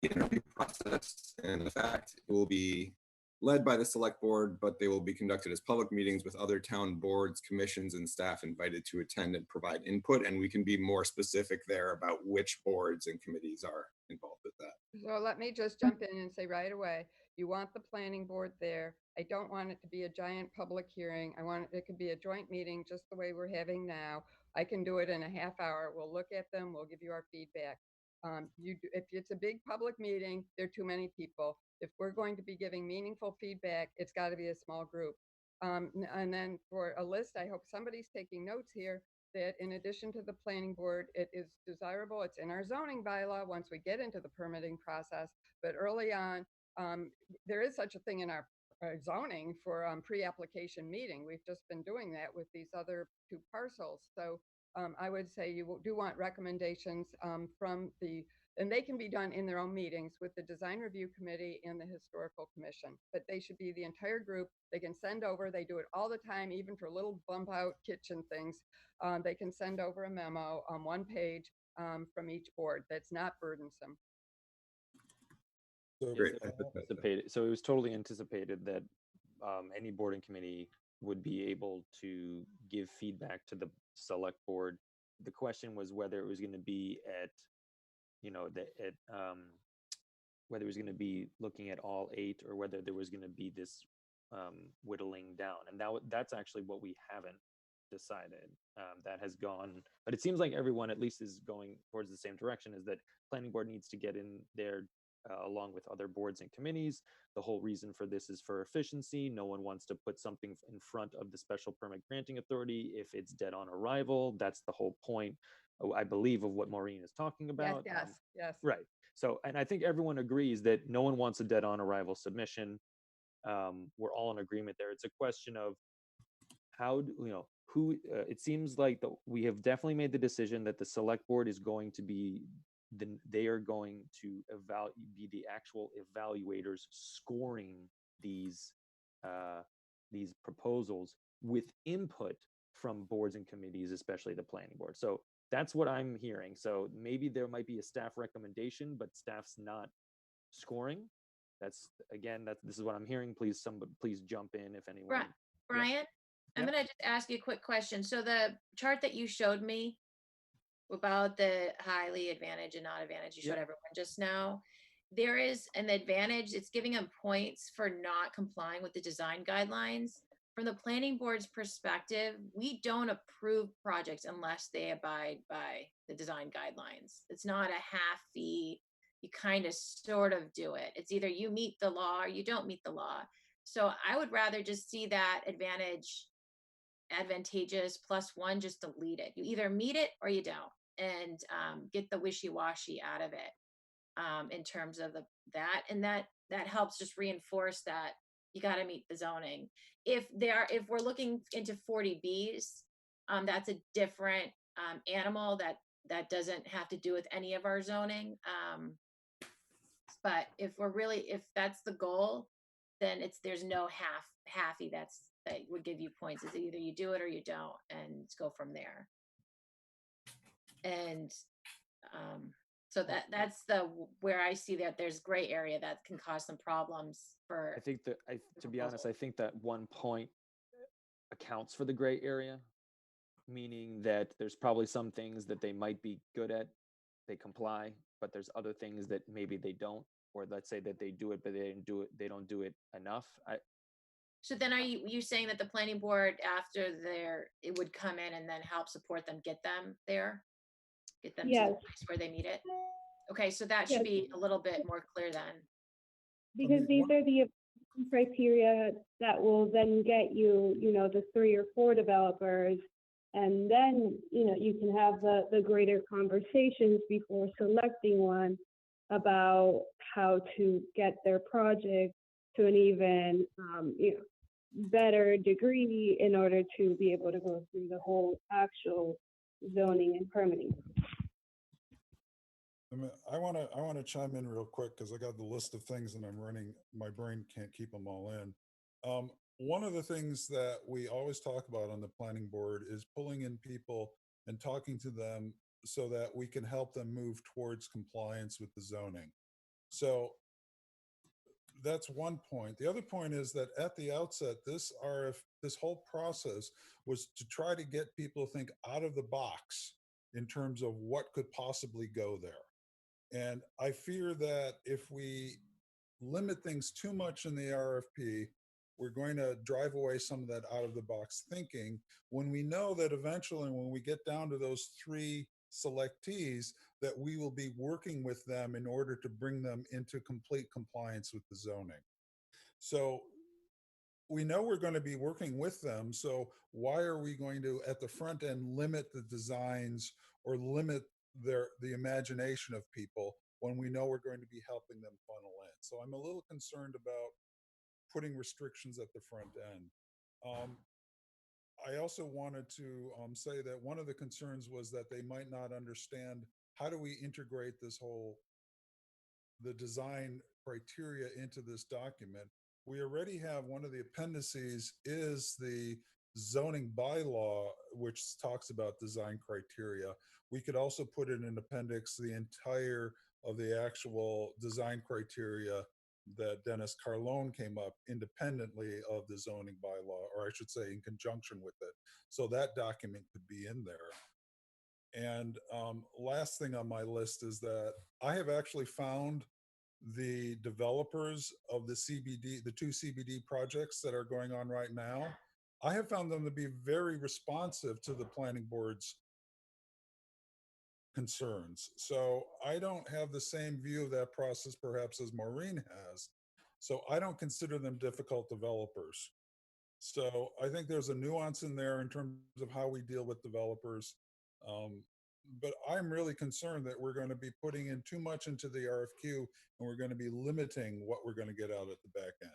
the interview process and the fact it will be led by the select board, but they will be conducted as public meetings with other town boards, commissions, and staff invited to attend and provide input. And we can be more specific there about which boards and committees are involved with that. So let me just jump in and say right away, you want the planning board there. I don't want it to be a giant public hearing. It could be a joint meeting just the way we're having now. I can do it in a half hour. We'll look at them. We'll give you our feedback. If it's a big public meeting, there are too many people. If we're going to be giving meaningful feedback, it's got to be a small group. And then for a list, I hope somebody's taking notes here, that in addition to the planning board, it is desirable, it's in our zoning bylaw once we get into the permitting process, but early on, there is such a thing in our zoning for pre-application meeting. We've just been doing that with these other 2 parcels. So I would say you do want recommendations from the, and they can be done in their own meetings with the Design Review Committee and the Historical Commission, but they should be the entire group. They can send over, they do it all the time, even for little bump out kitchen things. They can send over a memo on 1 page from each board that's not burdensome. So, Great. Anticipated. So it was totally anticipated that any board and committee would be able to give feedback to the select board. The question was whether it was going to be at, whether it was going to be looking at all 8 or whether there was going to be this whittling down. And that's actually what we haven't decided. That has gone, but it seems like everyone at least is going towards the same direction, is that planning board needs to get in there along with other boards and committees. The whole reason for this is for efficiency. No one wants to put something in front of the special permit granting authority if it's dead on arrival. That's the whole point, I believe, of what Maureen is talking about. Yes. Right. So, and I think everyone agrees that no one wants a dead on arrival submission. We're all in agreement there. It's a question of how who. It seems like we have definitely made the decision that the select board is going to be they are going to be the actual evaluators scoring these proposals with input from boards and committees, especially the planning board. So that's what I'm hearing. So maybe there might be a staff recommendation, but staff's not scoring. This is what I'm hearing. Please jump in if anyone. Brian, I'm going to just ask you a quick question. So the chart that you showed me about the highly advantage and not advantage, you showed everyone just now, there is an advantage. It's giving them points for not complying with the design guidelines. From the planning board's perspective, we don't approve projects unless they abide by the design guidelines. It's not a half fee. You kind of sort of do it. It's either you meet the law or you don't meet the law. So I would rather just see that advantageous +1, just delete it. You either meet it or you don't, and get the wishy-washy out of it in terms of that. And that helps just reinforce that you got to meet the zoning. If we're looking into 40Bs, that's a different animal that doesn't have to do with any of our zoning. But if that's the goal, then there's no halfy that would give you points. It's either you do it or you don't, and go from there. And so that's where I see that there's gray area that can cause some problems for. I think to be honest, I think that 1 point accounts for the gray area, meaning that there's probably some things that they might be good at, they comply, but there's other things that maybe they don't, or let's say that they do it, but they don't do it enough. So then are you saying that the planning board, after it would come in and then help support them, get them to the place where they need it? Okay, so that should be a little bit more clear then. Because these are the criteria that will then get you, the 3 or 4 developers, and then, you can have the greater conversations before selecting one about how to get their project to an even, better degree in order to be able to go through the whole actual zoning and permitting. I want to chime in real quick because I got the list of things and my brain can't keep them all in. One of the things that we always talk about on the planning board is pulling in people and talking to them so that we can help them move towards compliance with the zoning. So that's one point. The other point is that at the outset, this whole process was to try to get people to think out of the box in terms of what could possibly go there. And I fear that if we limit things too much in the RFP, we're going to drive away some of that out of the box thinking, when we know that eventually when we get down to those 3 selectees, that we will be working with them in order to bring them into complete compliance with the zoning. So we know we're going to be working with them. So why are we going to, at the front end, limit the designs or limit the imagination of people when we know we're going to be helping them funnel in? So I'm a little concerned about putting restrictions at the front end. I also wanted to say that one of the concerns was that they might not understand how do we integrate the design criteria into this document. We already have one of the appendices is the zoning bylaw, which talks about design criteria. We could also put in an appendix the entire of the actual design criteria that Dennis Carlone came up independently of the zoning bylaw, or I should say in conjunction with it. So that document could be in there. And last thing on my list is that I have actually found the developers of the CBD, the 2 CBD projects that are going on right now. I have found them to be very responsive to the planning board's concerns. So I don't have the same view of that process perhaps as Maureen has. So I don't consider them difficult developers. So I think there's a nuance in there in terms of how we deal with developers. But I'm really concerned that we're going to be putting in too much into the RFQ and we're going to be limiting what we're going to get out at the back end.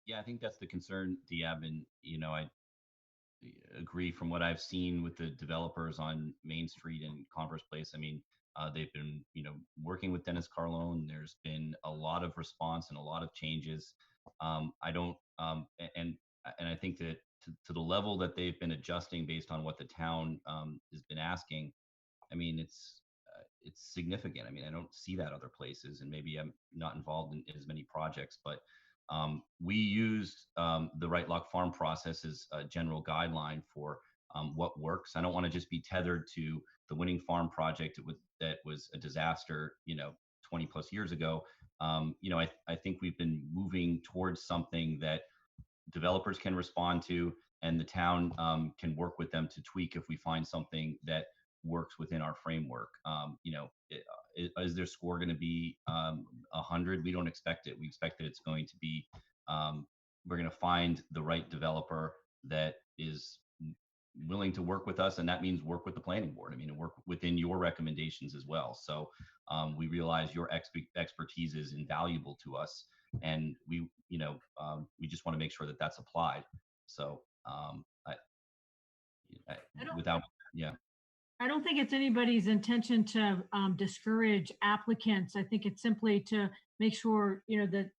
Yeah, I think that's the concern, Diab, and I agree from what I've seen with the developers on Main Street and Converse Place. I mean, they've been, working with Dennis Carlone. There's been a lot of response and a lot of changes. I don't, and I think that to the level that they've been adjusting based on what the town has been asking, I mean, it's significant. I mean, I don't see that other places, and maybe I'm not involved in as many projects, but we used the Right Lock Farm process as a general guideline for what works. I don't want to just be tethered to the Winning Farm project that was a disaster, 20 plus years ago. I think we've been moving towards something that developers can respond to, and the town can work with them to tweak if we find something that works within our framework. Is their score going to be 100? We don't expect it. We expect that it's going to be, we're going to find the right developer that is willing to work with us, and that means work with the planning board. I mean, work within your recommendations as well. So we realize your expertise is invaluable to us, and we just want to make sure that that's applied. So I don't think it's anybody's intention to discourage applicants. I think it's simply to make sure, that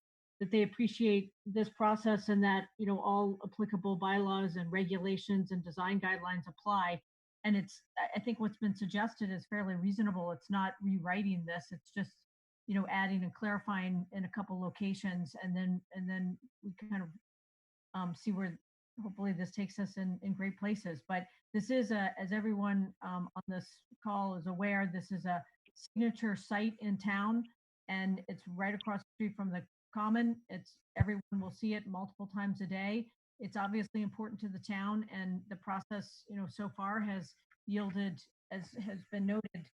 they appreciate this process and that, all applicable bylaws and regulations and design guidelines apply. And I think what's been suggested is fairly reasonable. It's not rewriting this. It's just, adding and clarifying in a couple locations, and then we kind of see where hopefully this takes us in great places. But this is as everyone on this call is aware, this is a signature site in town, and it's right across the street from the common. Everyone will see it multiple times a day. It's obviously important to the town, and the process, so far has yielded, as has been noted,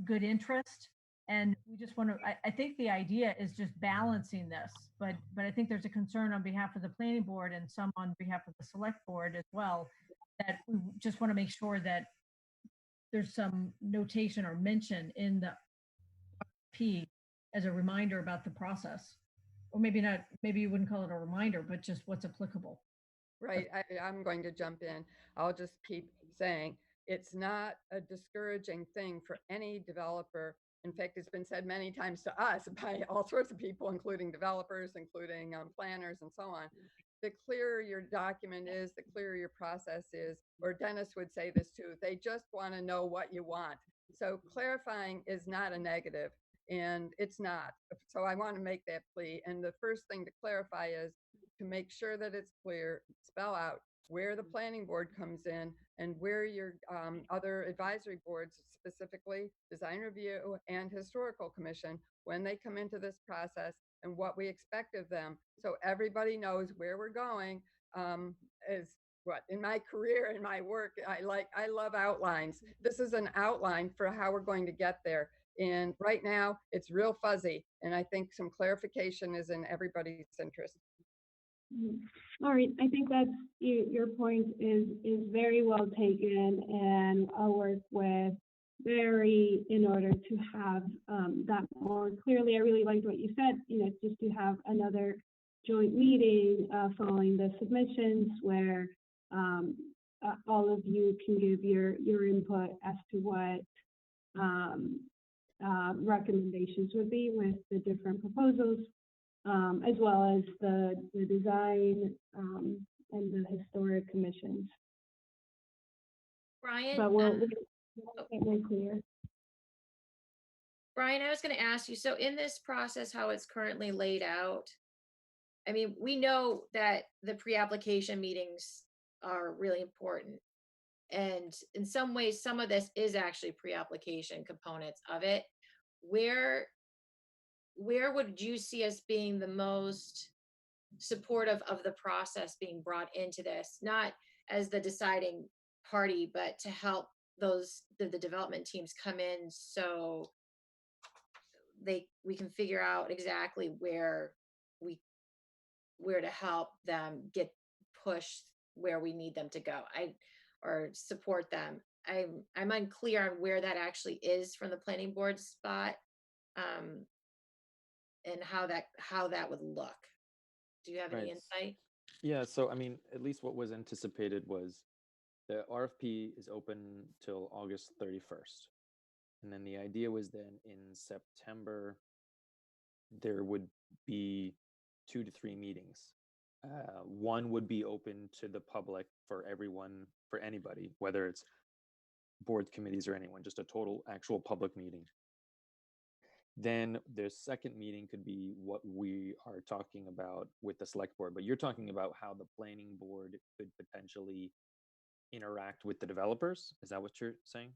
good interest. And we just want to, I think the idea is just balancing this, but I think there's a concern on behalf of the planning board and some on behalf of the select board as well, that we just want to make sure that there's some notation or mention in the P as a reminder about the process. Or maybe not, maybe you wouldn't call it a reminder, but just what's applicable. Right. I'm going to jump in. I'll just keep saying it's not a discouraging thing for any developer. In fact, it's been said many times to us by all sorts of people, including developers, including planners and so on. The clearer your document is, the clearer your process is, or Dennis would say this too, they just want to know what you want. So clarifying is not a negative, and it's not. So I want to make that plea. And the first thing to clarify is to make sure that it's clear, spell out where the planning board comes in and where your other advisory boards, specifically design review and historical commission, when they come into this process and what we expect of them. So everybody knows where we're going. Is what in my career, in my work, I love outlines. This is an outline for how we're going to get there. And right now it's real fuzzy. And I think some clarification is in everybody's interest. All right, I think that's your point is very well taken, and I'll work with Barry in order to have that more clearly. I really liked what you said, just to have another joint meeting following the submissions where all of you can give your input as to what recommendations would be with the different proposals, as well as the design and the historic commissions. Brian, But we'll get more clear. Brian, I was going to ask you, so in this process, how it's currently laid out, I mean, we know that the pre-application meetings are really important. And in some ways, some of this is actually pre-application components of it. Where would you see us being the most supportive of the process being brought into this, not as the deciding party, but to help the development teams come in so we can figure out exactly where to help them get pushed where we need them to go, or support them. I'm unclear on where that actually is from the planning board spot, and how that would look. Do you have any insight? Yeah, so I mean, at least what was anticipated was the RFP is open till August 31st. And then the idea was then in September, there would be 2 to 3 meetings. One would be open to the public for everyone, for anybody, whether it's boards, committees, or anyone, just a total actual public meeting. Then the second meeting could be what we are talking about with the select board, but you're talking about how the planning board could potentially interact with the developers. Is that what you're saying?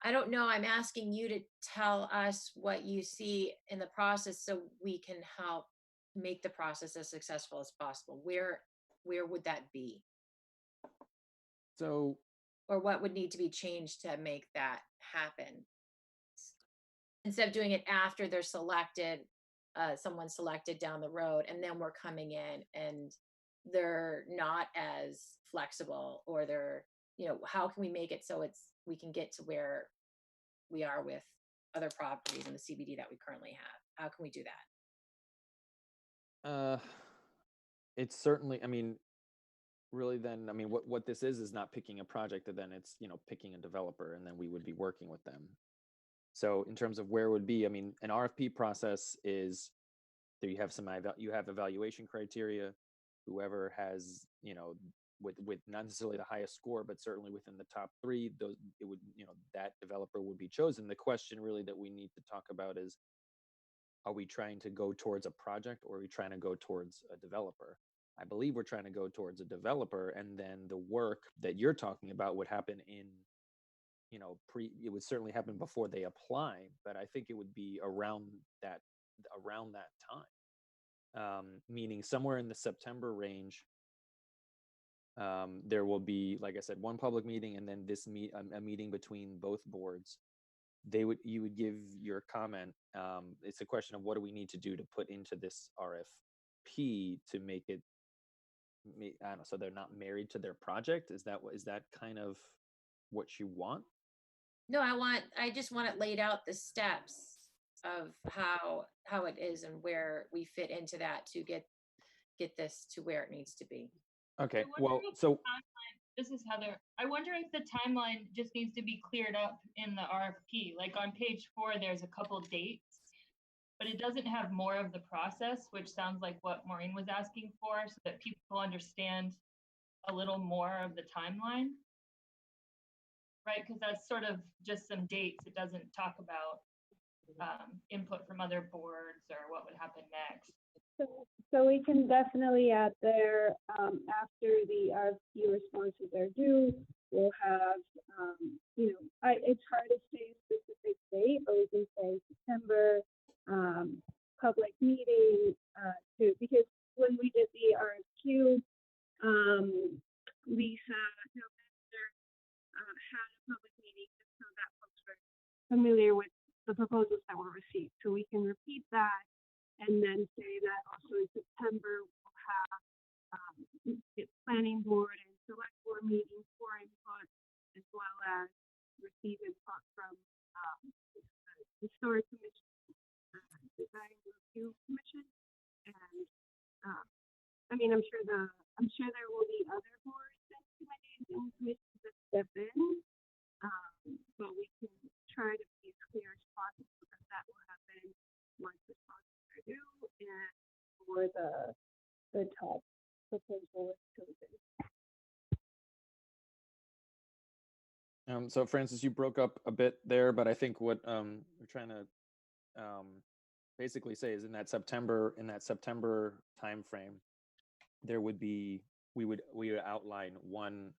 I don't know. I'm asking you to tell us what you see in the process so we can help make the process as successful as possible. Where would that be? So, or what would need to be changed to make that happen? Instead of doing it after they're selected, someone selected down the road, and then we're coming in and they're not as flexible, or they're, how can we make it so we can get to where we are with other properties in the CBD that we currently have? How can we do that? It's certainly, I mean, really then, I mean, what this is not picking a project, and then it's, picking a developer, and then we would be working with them. So in terms of where it would be, I mean, an RFP process is there you have you have evaluation criteria. Whoever has, with not necessarily the highest score, but certainly within the top 3, that developer would be chosen. The question really that we need to talk about is, are we trying to go towards a project, or are we trying to go towards a developer? I believe we're trying to go towards a developer, and then the work that you're talking about would happen in, it would certainly happen before they apply, but I think it would be around that time. Meaning somewhere in the September range, there will be, like I said, one public meeting, and then a meeting between both boards. You would give your comment. It's a question of what do we need to do to put into this RFP to make it, I don't know, so they're not married to their project. Is that kind of what you want? No, I just want it laid out, the steps of how it is and where we fit into that to get this to where it needs to be. Okay, well, so this is Heather. I wonder if the timeline just needs to be cleared up in the RFP. Like on page 4, there's a couple dates, but it doesn't have more of the process, which sounds like what Maureen was asking for, so that people understand a little more of the timeline. Right, because that's sort of just some dates. It doesn't talk about input from other boards or what would happen next. So we can definitely add there, after the RFP responses are due, we'll have, it's hard to say a specific date, but we can say September, public meeting, because when we did the RFQ, Lisa had a public meeting so that folks were familiar with the proposals that were received. So we can repeat that and then say that also in September we'll have planning board and select board meetings for input, as well as receive input from the historic commission, design review commission, and mean, I'm sure there will be other boards and committees and commissions that step in, but we can try to be as clear as possible because that will happen once responses are due and for the top proposal is chosen. So Francis, you broke up a bit there, but I think what we're trying to basically say is in that September timeframe, there would be we would outline one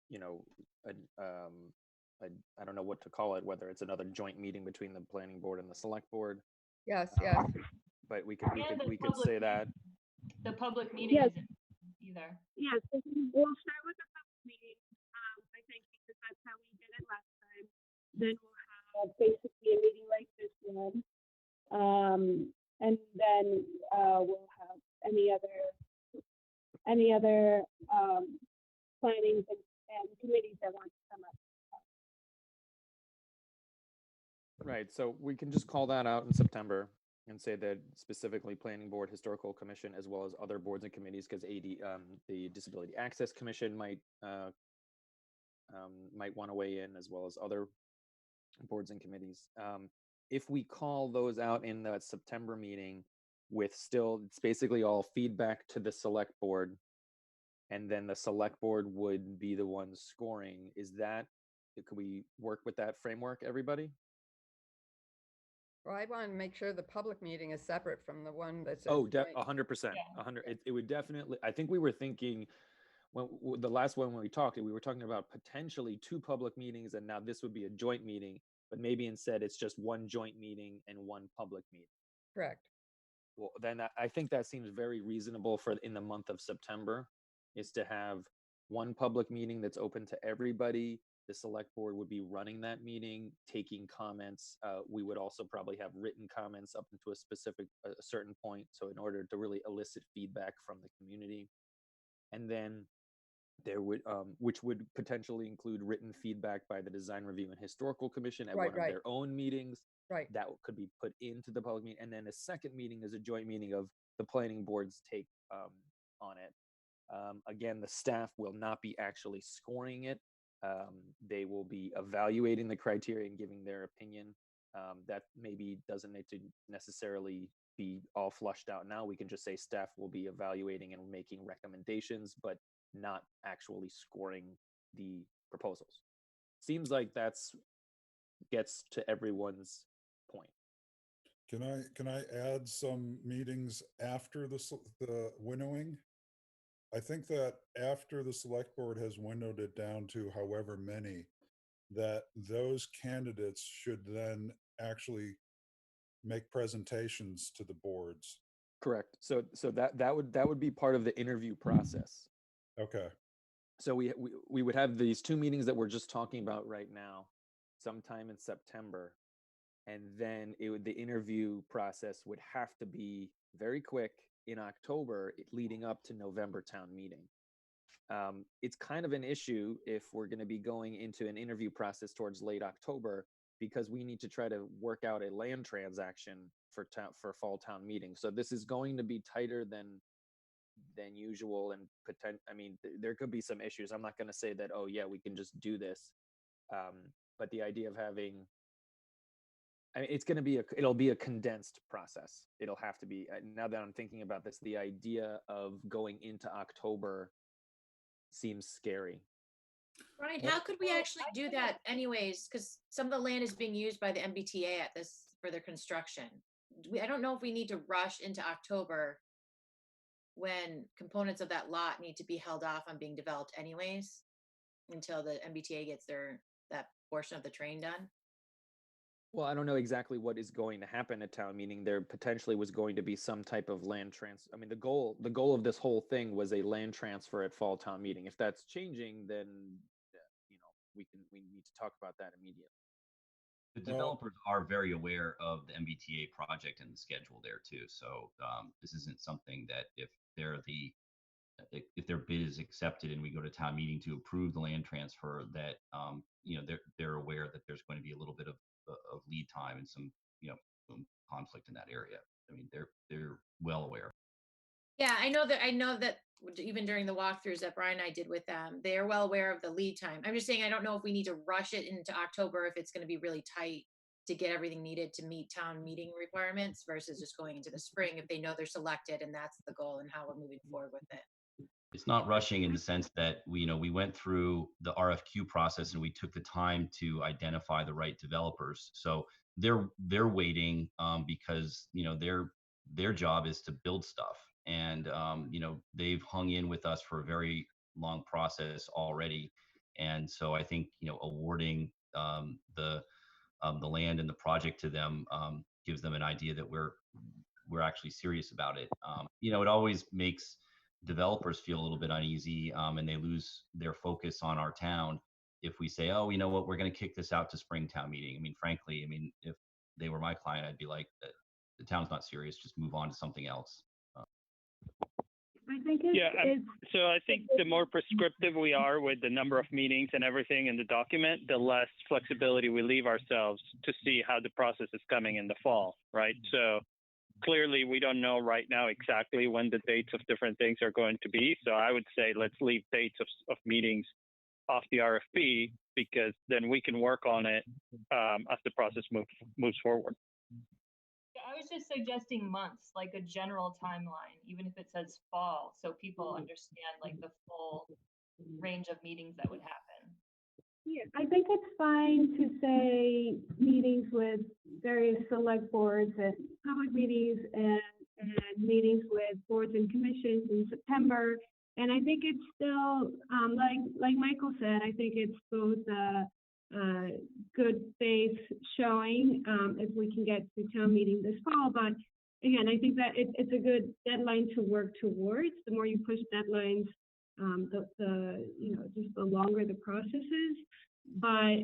you know I don't know what to call it, whether it's another joint meeting between the planning board and the select board. Yes, yes. But we And the could say public that. The public meeting Yes. isn't either. Yes, we'll start with the public meeting, I think, because that's how we did it last time. Then we'll have basically a meeting like this one. And then we'll have any other plannings and committees that want to come up. Right, so we can just call that out in September and say that specifically Planning Board, Historical Commission, as well as other boards and committees, because the Disability Access Commission might want to weigh in, as well as other boards and committees. If we call those out in that September meeting with still, it's basically all feedback to the select board, and then the select board would be the ones scoring, could we work with that framework, everybody? Well, I want to make sure the public meeting is separate from the one that's. 100%. Yeah. 100. It would definitely. I think we were thinking when the last one when we talked, we were talking about potentially 2 public meetings, and now this would be a joint meeting. But maybe instead it's just one joint meeting and one public meeting. Correct. Well, then I think that seems very reasonable for in the month of September, is to have one public meeting that's open to everybody. The select board would be running that meeting, taking comments. We would also probably have written comments up into a certain point. So in order to really elicit feedback from the community. And then there would, which would potentially include written feedback by the Design Review and Historical Commission at one of their own meetings. Right. That could be put into the public meeting. And then a second meeting is a joint meeting of the planning board's take on it. Again, the staff will not be actually scoring it. They will be evaluating the criteria and giving their opinion. That maybe doesn't need to necessarily be all flushed out now. We can just say staff will be evaluating and making recommendations, but not actually scoring the proposals. Seems like gets to everyone's point. Can I add some meetings after the winnowing? I think that after the select board has winnowed it down to however many, that those candidates should then actually make presentations to the boards. Correct. So that would be part of the interview process. Okay. So we would have these 2 meetings that we're just talking about right now, sometime in September, and then the interview process would have to be very quick in October, leading up to November town meeting. It's kind of an issue if we're going to be going into an interview process towards late October, because we need to try to work out a land transaction for fall town meeting. So this is going to be tighter than usual, and I mean, there could be some issues. I'm not going to say that, oh yeah, we can just do this. But the idea of having, I mean, it'll be a condensed process. It'll have to be, now that I'm thinking about this, the idea of going into October seems scary. Ryan, how could we actually do that anyways? Because some of the land is being used by the MBTA for their construction. I don't know if we need to rush into October when components of that lot need to be held off on being developed anyways, until the MBTA gets that portion of the train done. Well, I don't know exactly what is going to happen at town meeting. There potentially was going to be some type of land transfer. I mean, the goal of this whole thing was a land transfer at fall town meeting. If that's changing, then we need to talk about that immediately. The developers are very aware of the MBTA project and the schedule there too. So this isn't something that if their bid is accepted and we go to town meeting to approve the land transfer, that they're aware that there's going to be a little bit of lead time and some conflict in that area. I mean, they're well aware. Yeah, I know that even during the walkthroughs that Brian and I did with them, they are well aware of the lead time. I'm just saying, I don't know if we need to rush it into October, if it's going to be really tight to get everything needed to meet town meeting requirements versus just going into the spring if they know they're selected and that's the goal and how we're moving forward with it. It's not rushing in the sense that we went through the RFQ process and we took the time to identify the right developers. So they're waiting because their job is to build stuff, and they've hung in with us for a very long process already. And so I think awarding the land and the project to them gives them an idea that we're actually serious about it. It always makes developers feel a little bit uneasy, and they lose their focus on our town if we say, oh, you know what, we're going to kick this out to Springtown meeting. I mean, frankly, if they were my client, I'd be like, the town's not serious, just move on to something else. I think so I think the more prescriptive we are with the number of meetings and everything in the document, the less flexibility we leave ourselves to see how the process is coming in the fall, right? So clearly we don't know right now exactly when the dates of different things are going to be. So I would say let's leave dates of meetings off the RFP, because then we can work on it as the process moves forward. I was just suggesting months, like a general timeline, even if it says fall, so people understand like the full range of meetings that would happen. Yeah, I think it's fine to say meetings with various select boards and public meetings and meetings with boards and commissions in September. And I think it's still, like Michael said, I think it's both good faith showing if we can get to town meeting this fall. But again, I think that it's a good deadline to work towards. The more you push deadlines, just the longer the process is. But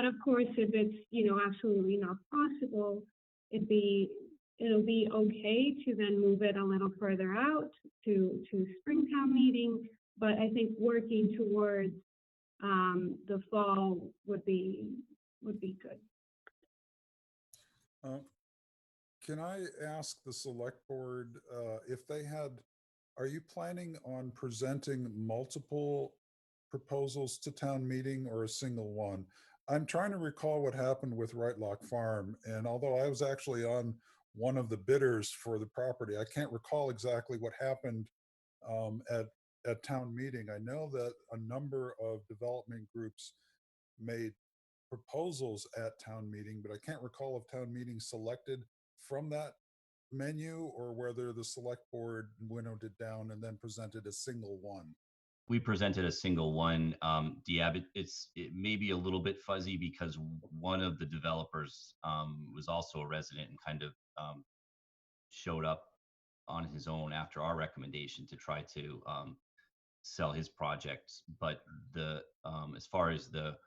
of course, if it's absolutely not possible, it'll be okay to then move it a little further out to Springtown meeting. But I think working towards the fall would be good. Can I ask the select board if they are you planning on presenting multiple proposals to town meeting or a single one? I'm trying to recall what happened with Right Lock Farm, and although I was actually on one of the bidders for the property, I can't recall exactly what happened at town meeting. I know that a number of development groups made proposals at town meeting, but I can't recall if town meeting selected from that menu or whether the select board winnowed it down and then presented a single one. We presented a single one. Diab, it may be a little bit fuzzy because one of the developers was also a resident and kind of showed up on his own after our recommendation to try to sell his projects. But as far as the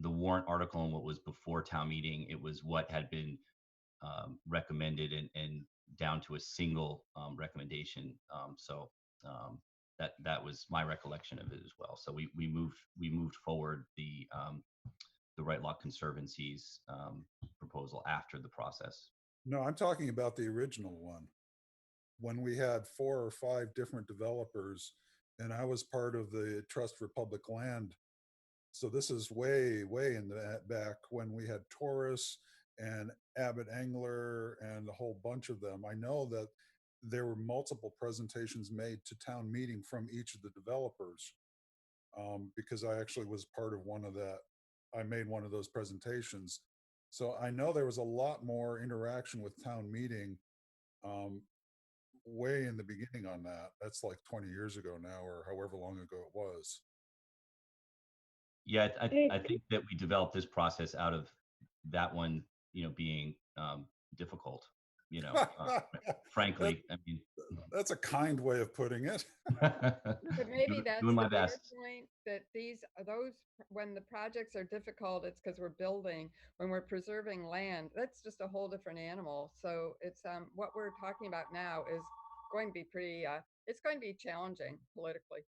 warrant article and what was before town meeting, it was what had been recommended and down to a single recommendation. So that was my recollection of it as well. So we moved forward the Right Lock Conservancy's proposal after the process. No, I'm talking about the original one, when we had 4 or 5 different developers, and I was part of the Trust for Public Land. So this is way in the back when we had Taurus and Abbott Engler and a whole bunch of them. I know that there were multiple presentations made to town meeting from each of the developers, because I actually was part of I made one of those presentations. So I know there was a lot more interaction with town meeting way in the beginning on that. That's like 20 years ago now, or however long ago it was. Yeah, I think that we developed this process out of that one, being difficult. Frankly, I mean, that's a kind way of putting it. But maybe that's doing my the bigger best. point, that when the projects are difficult, it's because we're building. When we're preserving land, that's just a whole different animal. So it's what we're talking about now is going to be pretty. It's going to be challenging politically.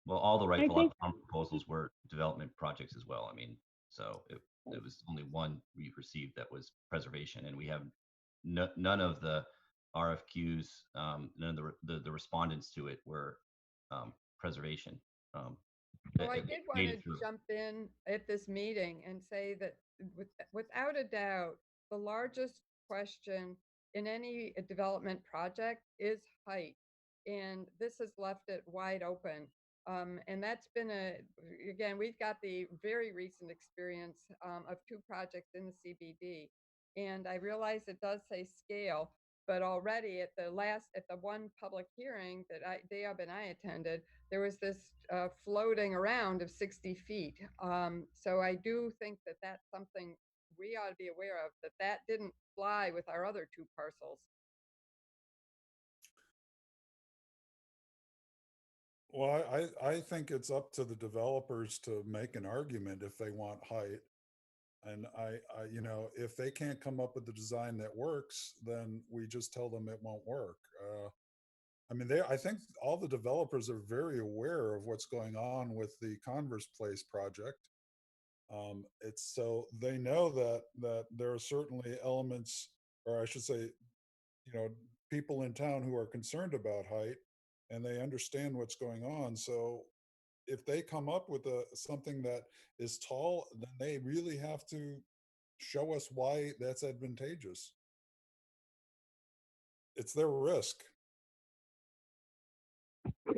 Well, all the Right to Lock Farm proposals were development projects as well. I mean, so it was only one we received that was preservation, and we have none of the RFQs, none of the respondents to it were preservation. Well, I it did want made to it through. jump in at this meeting and say that without a doubt, the largest question in any development project is height. And this has left it wide open. And that's been again, we've got the very recent experience of 2 projects in the CBD. And I realize it does say scale, but already at the one public hearing that Deob and I attended, there was this floating around of 60 feet. So I do think that that's something we ought to be aware of, that didn't fly with our other 2 parcels. Well, I think it's up to the developers to make an argument if they want height. And you know, if they can't come up with the design that works, then we just tell them it won't work. I mean, I think all the developers are very aware of what's going on with the Converse Place project. It's so they know that there are certainly elements, or I should say, you know, people in town who are concerned about height, and they understand what's going on. So if they come up with something that is tall, then they really have to show us why that's advantageous. It's their risk.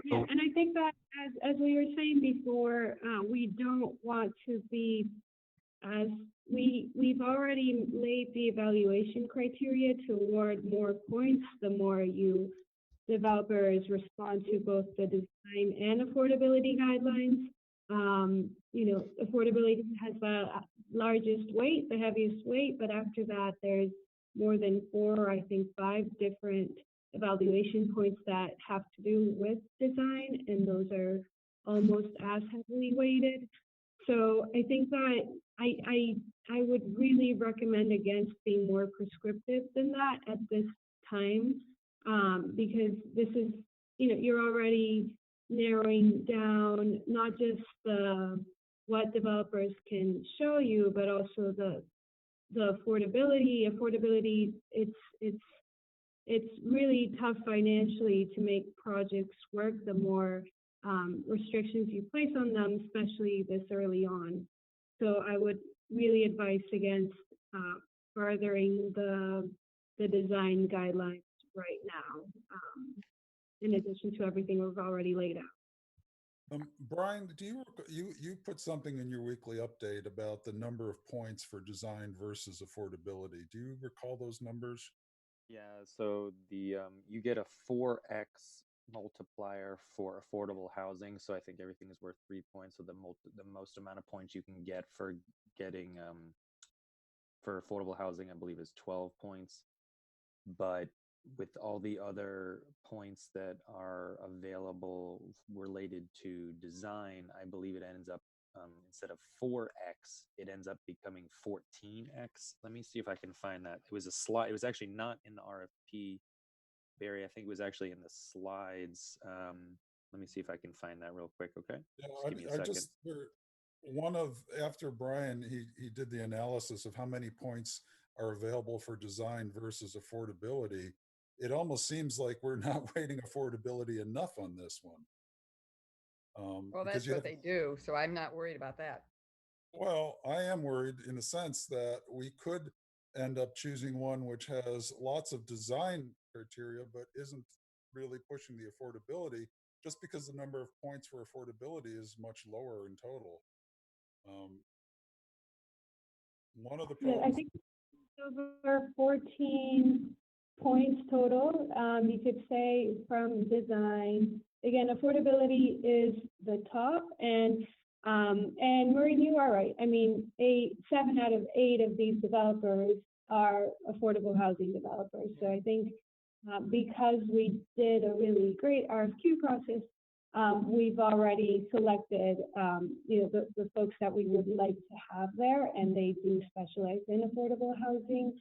Yeah, and I think that as we were saying before, we don't want to be as we've already laid the evaluation criteria to award more points the more you developers respond to both the design and affordability guidelines. You know, affordability has the largest weight, the heaviest weight, but after that, there's more than 4, I think 5 different evaluation points that have to do with design, and those are almost as heavily weighted. So I think that I would really recommend against being more prescriptive than that at this time, because this is, you know, you're already narrowing down not just what developers can show you, but also the affordability. Affordability, it's really tough financially to make projects work the more restrictions you place on them, especially this early on. So I would really advise against furthering the design guidelines right now, in addition to everything we've already laid out. Brian, do you put something in your weekly update about the number of points for design versus affordability? Do you recall those numbers? Yeah, so the you get a 4x multiplier for affordable housing. So I think everything is worth 3 points. So the most amount of points you can get for getting for affordable housing, I believe, is 12 points. But with all the other points that are available related to design, I believe it ends up instead of 4x, it ends up becoming 14x. Let me see if I can find that. It was a slide. It was actually not in the RFP, Barry. I think it was actually in the slides. Let me see if I can find that real quick. Okay. Yeah, Just give me a second. After Brian, he did the analysis of how many points are available for design versus affordability. It almost seems like we're not rating affordability enough on this one. Well, that's what they do, so I'm not worried about that. Well, I am worried in the sense that we could end up choosing one which has lots of design criteria, but isn't really pushing the affordability, just because the number of points for affordability is much lower in total. One of the problems. Yeah, I think over 14 points total. You could say from design. Again, affordability is the top, and Maureen, you are right. I mean, 7 out of 8 of these developers are affordable housing developers. So I think because we did a really great RFQ process, we've already selected, you know, the folks that we would like to have there, and they do specialize in affordable housing.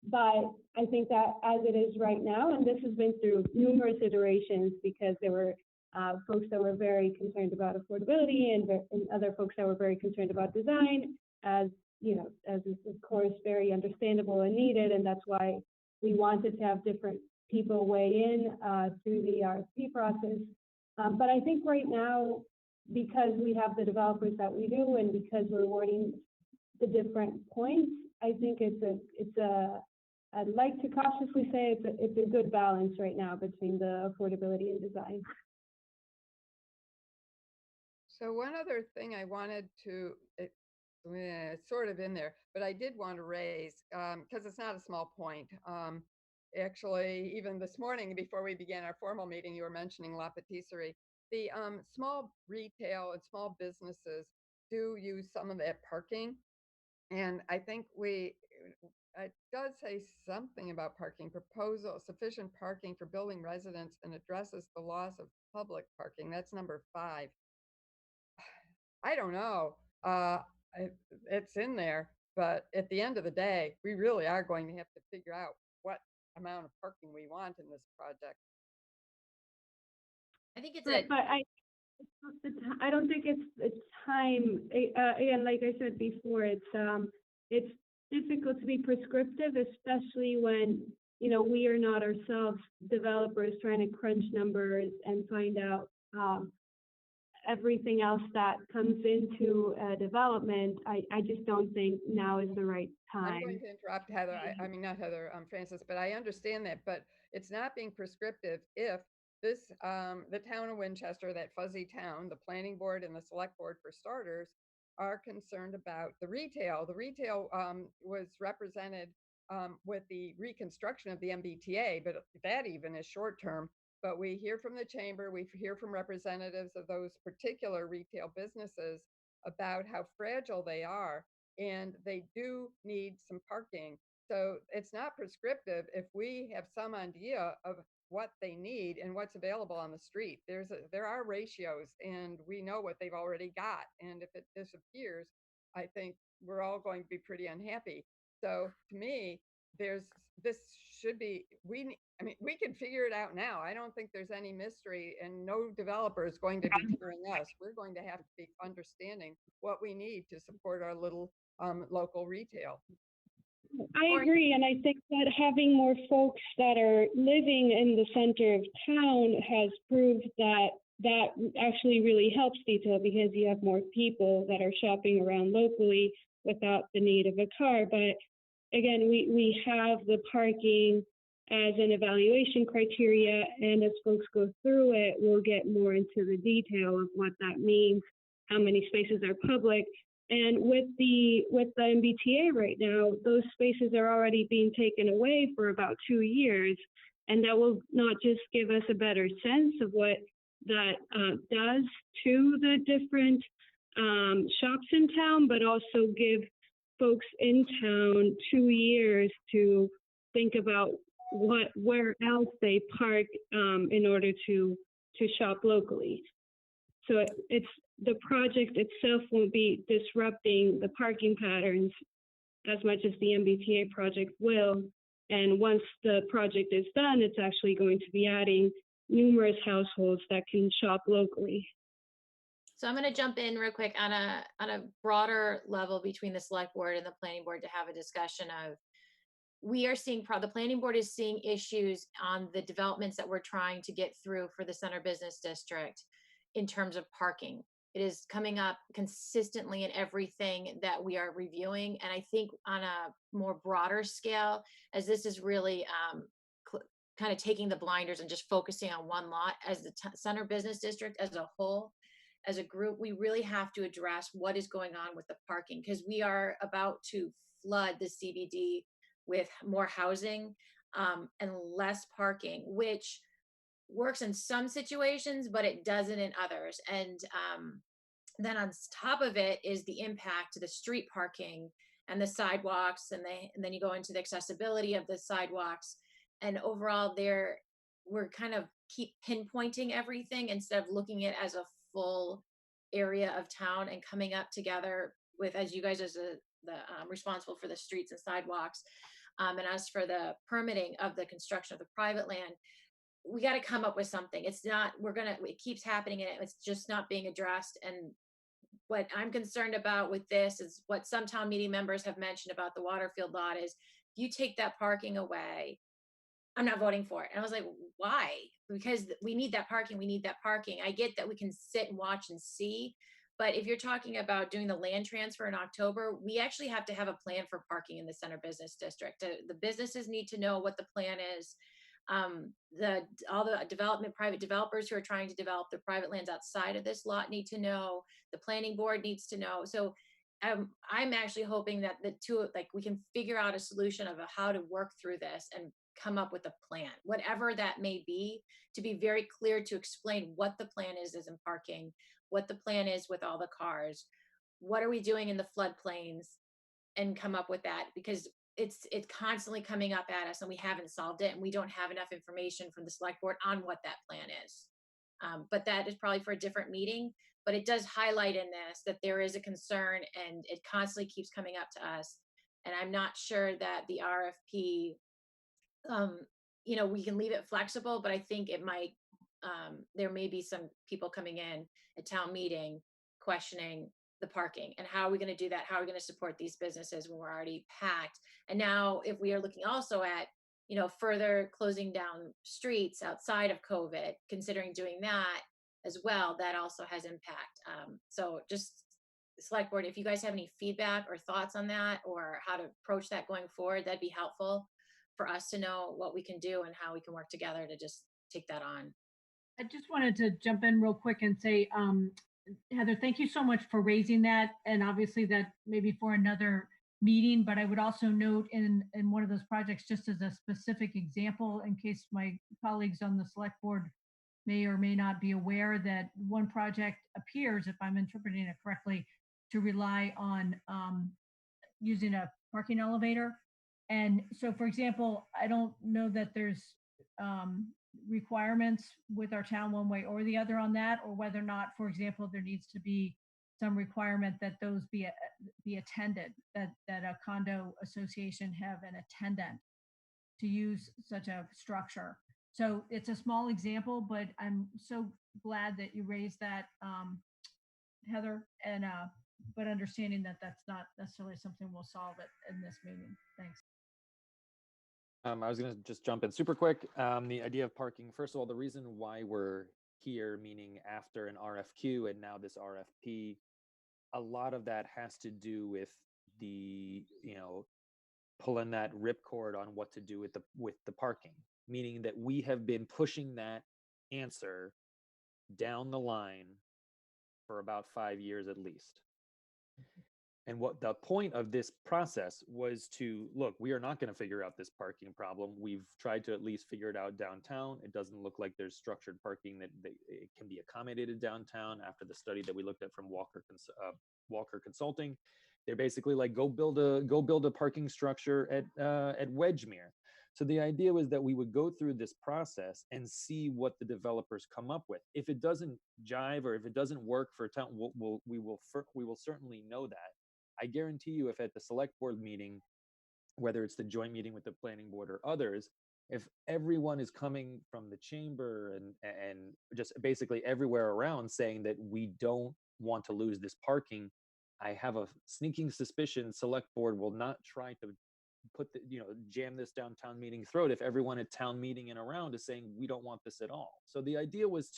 But I think that as it is right now, and this has been through numerous iterations, because there were folks that were very concerned about affordability and other folks that were very concerned about design, as you know, as is of course very understandable and needed, and that's why we wanted to have different people weigh in through the RFP process. But I think right now, because we have the developers that we do, and because we're awarding the different points, I think I'd like to cautiously say it's a good balance right now between the affordability and design. So one other thing I wanted to, it's sort of in there, but I did want to raise, because it's not a small point. Actually, even this morning, before we began our formal meeting, you were mentioning La Patisserie. The small retail and small businesses do use some of that parking. And I think it does say something about parking proposal, sufficient parking for building residents, and addresses the loss of public parking. That's number 5. I don't know. It's in there, but at the end of the day, we really are going to have to figure out what amount of parking we want in this project. I think it's But I don't think it's time. Again, like I said before, it's difficult to be prescriptive, especially when we are not ourselves developers trying to crunch numbers and find out everything else that comes into development. I just don't think now is the right time. I'm going to interrupt Heather. I mean, not Heather, Francis, but I understand that. But it's not being prescriptive if this, the town of Winchester, that fuzzy town, the planning board and the select board for starters, are concerned about the retail. The retail was represented with the reconstruction of the MBTA, but that even is short term. But we hear from the chamber, we hear from representatives of those particular retail businesses about how fragile they are, and they do need some parking. So it's not prescriptive if we have some idea of what they need and what's available on the street. There are ratios, and we know what they've already got. And if it disappears, I think we're all going to be pretty unhappy. So to me, this should be, I mean, we can figure it out now. I don't think there's any mystery, and no developer is going to be telling us. We're going to have to be understanding what we need to support our little local retail. I agree, and I think that having more folks that are living in the center of town has proved that actually really helps detail, because you have more people that are shopping around locally without the need of a car. But again, we have the parking as an evaluation criteria, and as folks go through it, we'll get more into the detail of what that means, how many spaces are public. And with the MBTA right now, those spaces are already being taken away for about 2 years, and that will not just give us a better sense of what that does to the different shops in town, but also give folks in town 2 years to think about where else they park in order to shop locally. So the project itself won't be disrupting the parking patterns as much as the MBTA project will. And once the project is done, it's actually going to be adding numerous households that can shop locally. So I'm going to jump in real quick on a broader level between the select board and the planning board to have a discussion of, we are seeing, the planning board is seeing issues on the developments that we're trying to get through for the center business district in terms of parking. It is coming up consistently in everything that we are reviewing. And I think on a more broader scale, as this is really kind of taking the blinders and just focusing on one lot, as the center business district as a whole, as a group, we really have to address what is going on with the parking, because we are about to flood the CBD with more housing and less parking, which works in some situations, but it doesn't in others. And then on top of it is the impact to the street parking and the sidewalks, and then you go into the accessibility of the sidewalks. And overall, we're kind of keep pinpointing everything instead of looking at it as a full area of town and coming up together with, as you guys as the responsible for the streets and sidewalks, and as for the permitting of the construction of the private land, we got to come up with something. It's not, it keeps happening and it's just not being addressed. And what I'm concerned about with this is what some town meeting members have mentioned about the Waterfield lot is, you take that parking away, I'm not voting for it. And I was like, why? Because we need that parking. We need that parking. I get that we can sit and watch and see. But if you're talking about doing the land transfer in October, we actually have to have a plan for parking in the center business district. The businesses need to know what the plan is. All the private developers who are trying to develop their private lands outside of this lot need to know. The planning board needs to know. So I'm actually hoping that the two, like, we can figure out a solution of how to work through this and come up with a plan, whatever that may be, to be very clear to explain what the plan is in parking, what the plan is with all the cars, what are we doing in the floodplains, and come up with that, because it's constantly coming up at us and we haven't solved it, and we don't have enough information from the select board on what that plan is. But that is probably for a different meeting. But it does highlight in this that there is a concern, and it constantly keeps coming up to us. And I'm not sure that the RFP, we can leave it flexible, but I think it might, there may be some people coming in at town meeting questioning the parking, and how are we going to do that? How are we going to support these businesses when we're already packed? And now if we are looking also at, further closing down streets outside of COVID, considering doing that as well, that also has impact. So just select board, if you guys have any feedback or thoughts on that, or how to approach that going forward, that'd be helpful for us to know what we can do and how we can work together to just take that on. I just wanted to jump in real quick and say, Heather, thank you so much for raising that. And obviously that maybe for another meeting, but I would also note in one of those projects, just as a specific example, in case my colleagues on the select board may or may not be aware, that one project appears, if I'm interpreting it correctly, to rely on using a parking elevator. And so, for example, I don't know that there's requirements with our town one way or the other on that, or whether or not, for example, there needs to be some requirement that those be attended, that a condo association have an attendant to use such a structure. So it's a small example, but I'm so glad that you raised that, Heather, and but understanding that that's not necessarily something we'll solve it in this meeting. Thanks. I was going to just jump in super quick. The idea of parking, first of all, the reason why we're here, meaning after an RFQ and now this RFP, a lot of that has to do with the, pulling that ripcord on what to do with the parking, meaning that we have been pushing that answer down the line for about 5 years at least. And what the point of this process was to look, we are not going to figure out this parking problem. We've tried to at least figure it out downtown. It doesn't look like there's structured parking that it can be accommodated downtown. After the study that we looked at from Walker Consulting, they're basically like, go build a parking structure at Wedgemere. So the idea was that we would go through this process and see what the developers come up with. If it doesn't jive or if it doesn't work for a town, we will certainly know that. I guarantee you, if at the select board meeting, whether it's the joint meeting with the planning board or others, if everyone is coming from the chamber and just basically everywhere around saying that we don't want to lose this parking, I have a sneaking suspicion select board will not try to jam this down town meeting throat if everyone at town meeting and around is saying we don't want this at all. So the idea was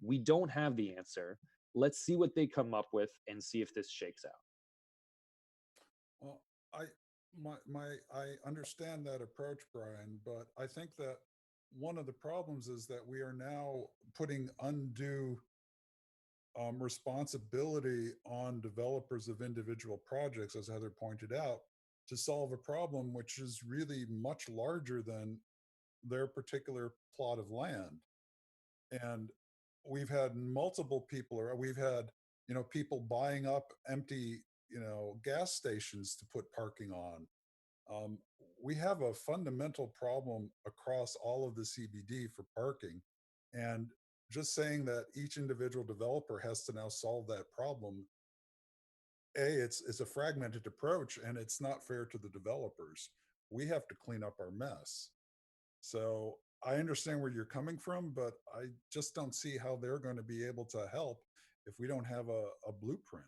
we don't have the answer. Let's see what they come up with and see if this shakes out. Well, I understand that approach, Brian, but I think that one of the problems is that we are now putting undue responsibility on developers of individual projects, as Heather pointed out, to solve a problem which is really much larger than their particular plot of land. And we've had multiple people, or we've had, people buying up empty, gas stations to put parking on. We have a fundamental problem across all of the CBD for parking. And just saying that each individual developer has to now solve that problem, it's a fragmented approach, and it's not fair to the developers. We have to clean up our mess. So I understand where you're coming from, but I just don't see how they're going to be able to help if we don't have a blueprint.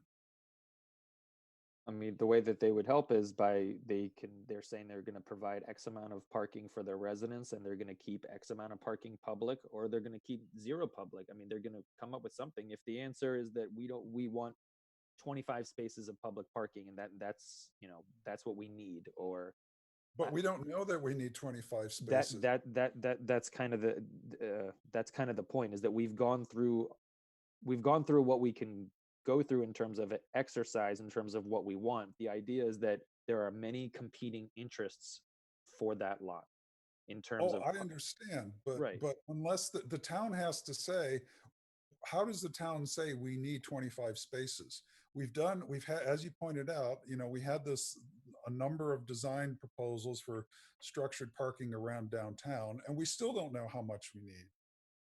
I mean, the way that they would help is they're saying they're going to provide X amount of parking for their residents and they're going to keep X amount of parking public, or they're going to keep zero public. I mean, they're going to come up with something. If the answer is that we want 25 spaces of public parking and that's what we need, or But we don't know that we need 25 that spaces. that's kind of the point, is that we've gone through what we can go through in terms of exercise, in terms of what we want. The idea is that there are many competing interests for that lot in terms Oh, of I understand, but right. unless the town has to say, how does the town say we need 25 spaces? We've had, as you pointed out, we had a number of design proposals for structured parking around downtown, and we still don't know how much we need.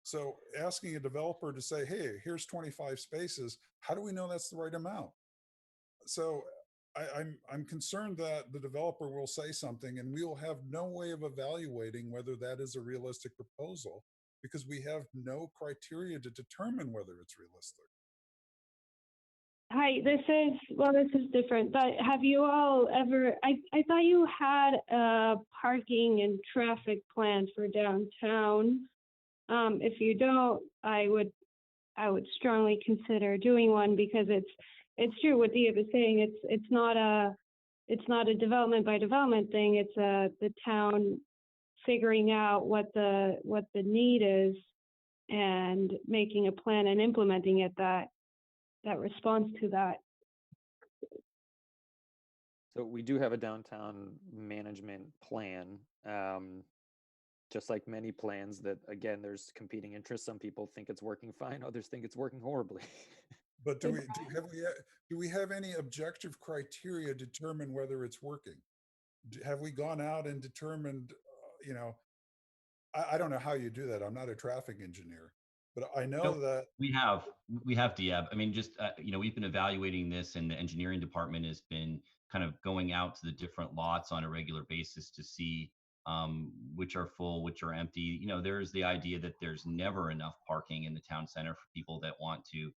So asking a developer to say, hey, here's 25 spaces, how do we know that's the right amount? So I'm concerned that the developer will say something and we will have no way of evaluating whether that is a realistic proposal, because we have no criteria to determine whether it's realistic. Hi, this is different, but have you all ever, I thought you had a parking and traffic plan for downtown. If you don't, I would strongly consider doing one, because it's true what Dia was saying. It's not a development by development thing. It's the town figuring out what the need is and making a plan and implementing it that responds to that. So we do have a downtown management plan. Just like many plans that, again, there's competing interests. Some people think it's working fine, others think it's working horribly. But do we have any objective criteria to determine whether it's working? Have we gone out and determined, I don't know how you do that. I'm not a traffic engineer, but I know that we have Diab. I mean, just we've been evaluating this, and the engineering department has been kind of going out to the different lots on a regular basis to see which are full, which are empty. There's the idea that there's never enough parking in the town center for people that want to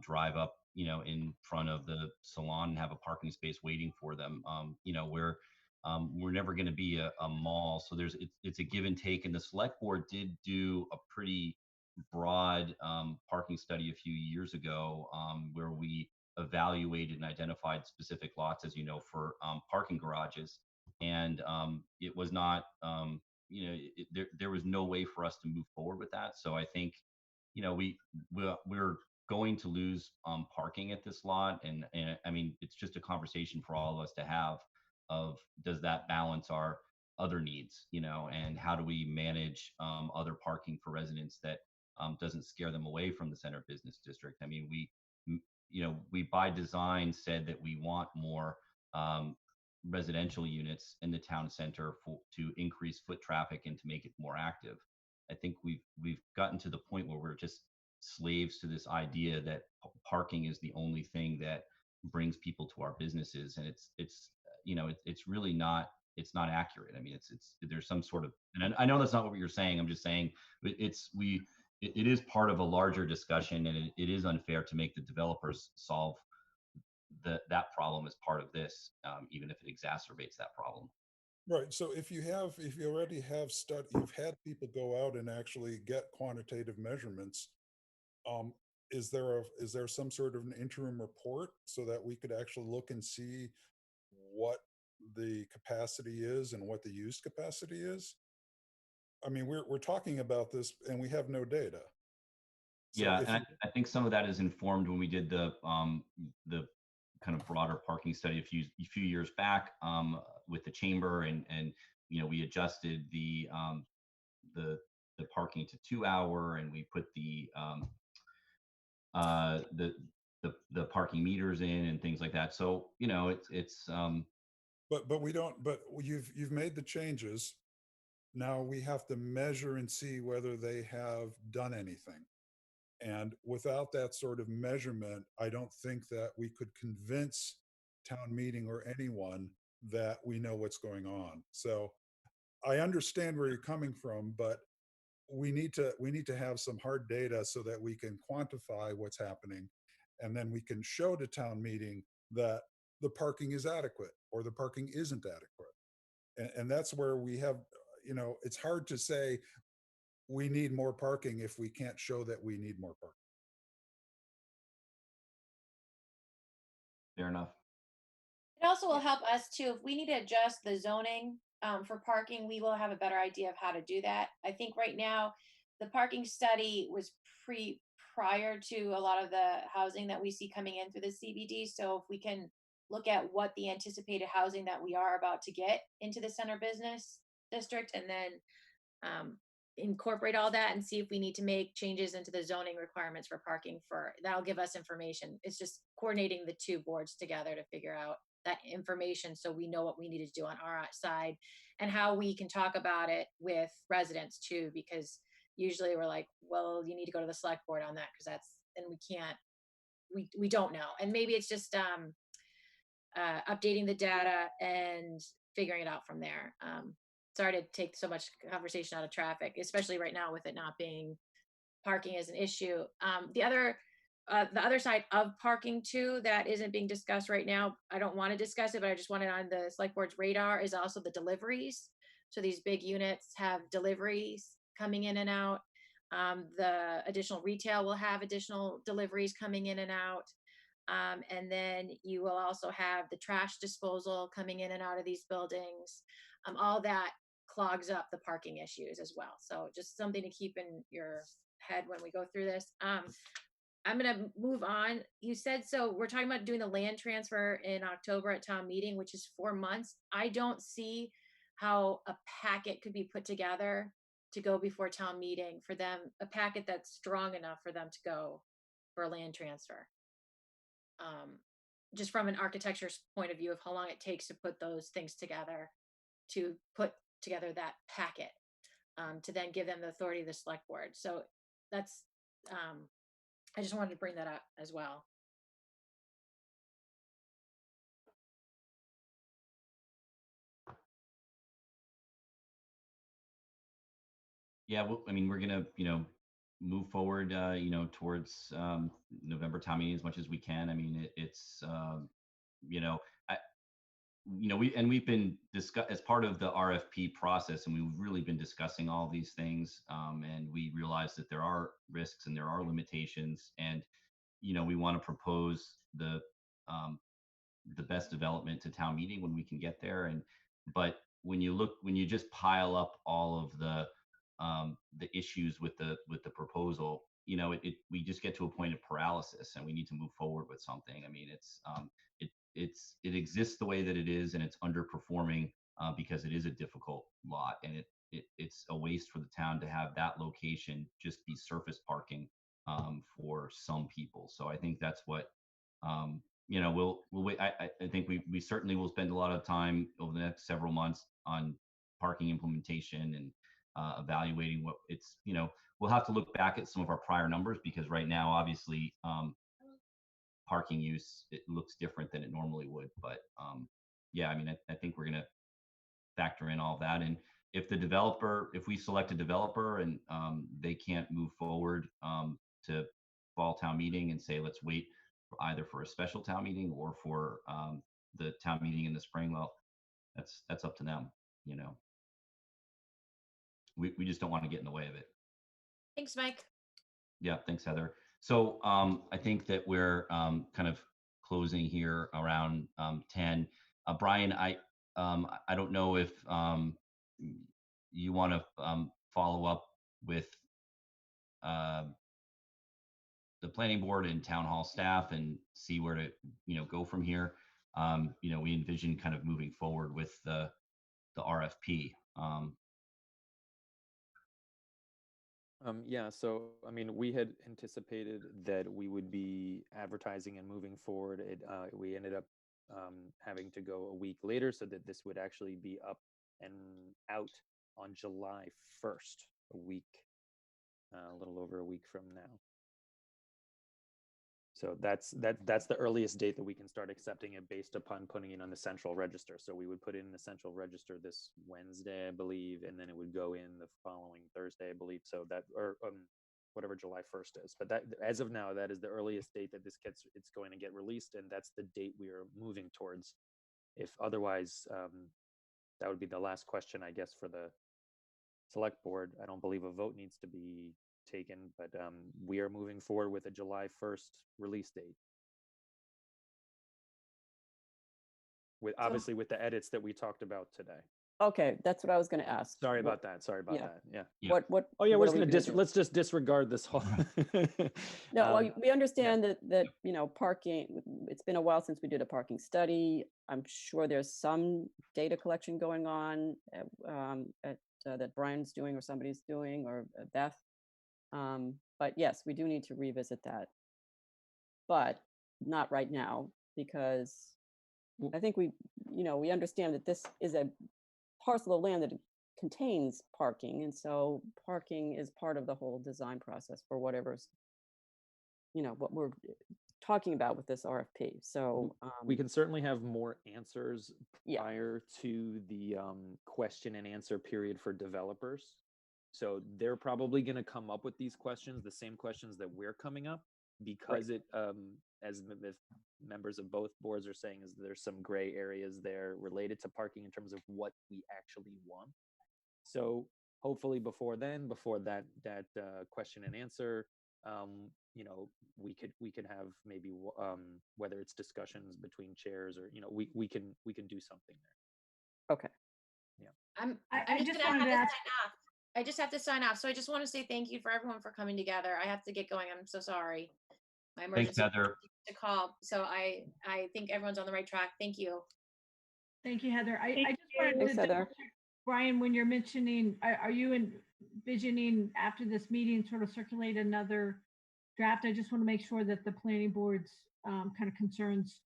drive up, in front of the salon and have a parking space waiting for them. We're never going to be a mall, so it's a give and take. And the select board did do a pretty broad parking study a few years ago, where we evaluated and identified specific lots, as you know, for parking garages. And it was not, there was no way for us to move forward with that. So I think, we're going to lose parking at this lot. And I mean, it's just a conversation for all of us to have of, does that balance our other needs, and how do we manage other parking for residents that doesn't scare them away from the center business district. I mean, we by design said that we want more residential units in the town center to increase foot traffic and to make it more active. I think we've gotten to the point where we're just slaves to this idea that parking is the only thing that brings people to our businesses, and it's really not. It's not accurate. I mean, there's some sort of, and I know that's not what you're saying. I'm just saying it is part of a larger discussion, and it is unfair to make the developers solve that problem as part of this, even if it exacerbates that problem. right. So if you already have you've had people go out and actually get quantitative measurements. Is there some sort of an interim report so that we could actually look and see what the capacity is and what the use capacity is? I mean, we're talking about this and we have no data. So Yeah, and I think some of that is informed when we did the kind of broader parking study a few years back, with the chamber, and we adjusted the parking to 2 hour, and we put the parking meters in and things like that. So it's but we don't. But you've made the changes. Now we have to measure and see whether they have done anything. And without that sort of measurement, I don't think that we could convince town meeting or anyone that we know what's going on. So I understand where you're coming from, but we need to have some hard data so that we can quantify what's happening, and then we can show to town meeting that the parking is adequate or the parking isn't adequate. And that's where we have, it's hard to say we need more parking if we can't show that we need more parking. Fair enough. It also will help us too. If we need to adjust the zoning for parking, we will have a better idea of how to do that. I think right now, the parking study was prior to a lot of the housing that we see coming in through the CBD. So if we can look at what the anticipated housing that we are about to get into the center business district, and then incorporate all that and see if we need to make changes into the zoning requirements for parking, that'll give us information. It's just coordinating the two boards together to figure out that information so we know what we need to do on our side and how we can talk about it with residents too, because usually we're like, well, you need to go to the select board on that, because and we don't know. And maybe it's just updating the data and figuring it out from there. Sorry to take so much conversation out of traffic, especially right now with it not being parking as an issue. The other side of parking too that isn't being discussed right now, I don't want to discuss it, but I just want it on the select board's radar, is also the deliveries. So these big units have deliveries coming in and out. The additional retail will have additional deliveries coming in and out. And then you will also have the trash disposal coming in and out of these buildings. All that clogs up the parking issues as well. So just something to keep in your head when we go through this. I'm going to move on. You said, so we're talking about doing the land transfer in October at town meeting, which is 4 months. I don't see how a packet could be put together to go before town meeting for them, a packet that's strong enough for them to go for a land transfer. Just from an architecture's point of view of how long it takes to put those things together, to put together that packet, to then give them the authority of the select board. So that's, I just wanted to bring that up as well. Yeah, well, I mean, we're gonna, move forward, towards November town meeting as much as we can. I mean, it's, I, we've been as part of the RFP process, and we've really been discussing all these things, and we realize that there are risks and there are limitations, and we want to propose the best development to town meeting when we can get there. But when you just pile up all of the issues with the proposal, we just get to a point of paralysis, and we need to move forward with something. I mean, it exists the way that it is, and it's underperforming because it is a difficult lot, and it's a waste for the town to have that location just be surface parking for some people. So I think that's what we'll wait. I think we certainly will spend a lot of time over the next several months on parking implementation and evaluating what it's, we'll have to look back at some of our prior numbers, because right now, obviously, parking use, it looks different than it normally would. But yeah, I mean, I think we're going to factor in all that. And if we select a developer and they can't move forward to fall town meeting and say, let's wait either for a special town meeting or for the town meeting in the spring, well, that's up to them. We just don't want to get in the way of it. Thanks, Mike. Yeah, thanks, Heather. So I think that we're kind of closing here around 10. Brian, I don't know if you want to follow up with the planning board and town hall staff and see where to go from here. We envision kind of moving forward with the RFP. Yeah, so I mean, we had anticipated that we would be advertising and moving forward. We ended up having to go a week later so that this would actually be up and out on July 1st, a little over a week from now. So that's the earliest date that we can start accepting it based upon putting it on the central register. So we would put it in the central register this Wednesday, I believe, and then it would go in the following Thursday, I believe. So that, or whatever July 1st is. But that, as of now, that is the earliest date that it's going to get released, and that's the date we are moving towards. If otherwise, that would be the last question, I guess, for the select board. I don't believe a vote needs to be taken, but we are moving forward with a July 1st release date. With obviously with the edits that we talked about today. Okay, that's what I was going to ask. Sorry about that. Sorry about that. Yeah. What? Oh yeah, what we're are we just gonna gonna do? let's just disregard this whole. No, well, we understand that you know, parking. It's been a while since we did a parking study. I'm sure there's some data collection going on that Brian's doing or somebody's doing or Beth. But yes, we do need to revisit that, but not right now, because I think we understand that this is a parcel of land that contains parking, and so parking is part of the whole design process for whatever's, what we're talking about with this RFP. So we can certainly have more answers Yeah. prior to the question and answer period for developers. So they're probably going to come up with these questions, the same questions that we're coming up, because it, as the members of both boards are saying, is there's some gray areas there related to parking in terms of what we actually want. So hopefully before that question and answer, we could have maybe whether it's discussions between chairs or we can do something there. Okay. Yeah. I'm I just just gonna have wanted to to sign ask. off. I just have to sign off. So I just want to say thank you for everyone for coming together. I have to get going. I'm so sorry. My Thanks, emergency Heather. to call. So I think everyone's on the right track. Thank you. Thank you, Heather. I Thank just wanted Thanks, to Heather. double check, Brian, when you're mentioning, are you envisioning after this meeting sort of circulate another draft? I just want to make sure that the planning board's kind of concerns.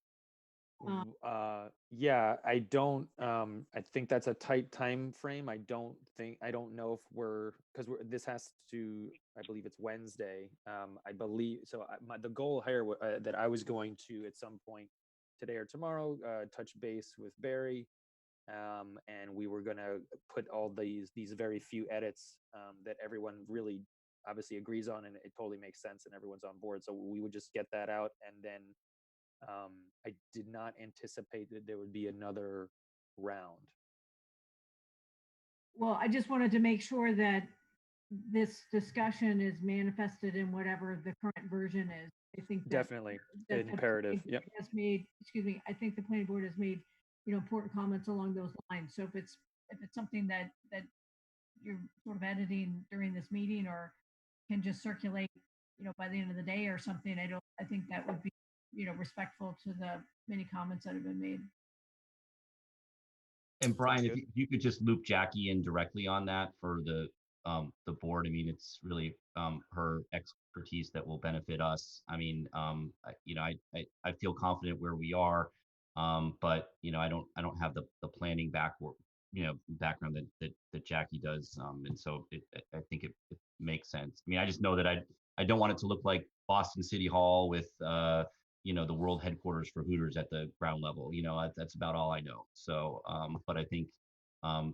Yeah, I don't I think that's a tight time frame. I don't know if because this has to, I believe it's Wednesday. I believe so. The goal here that I was going to at some point today or tomorrow touch base with Barry, and we were going to put all these very few edits that everyone really obviously agrees on, and it totally makes sense, and everyone's on board. So we would just get that out, and then I did not anticipate that there would be another round. Well, I just wanted to make sure that this discussion is manifested in whatever the current version is. I think Definitely that imperative. Yep. has made, I think the planning board has made, important comments along those lines. So if it's something that you're sort of editing during this meeting or can just circulate, by the end of the day or something, I think that would be, respectful to the many comments that have been made. And Brian, if you could just loop Jackie in directly on that for the board. I mean, it's really her expertise that will benefit us. I mean, I feel confident where we are, but I don't have the planning background that Jackie does, and so I think it makes sense. I mean, I just know that I don't want it to look like Boston City Hall with the world headquarters for Hooters at the ground level. That's about all I know. So, but I think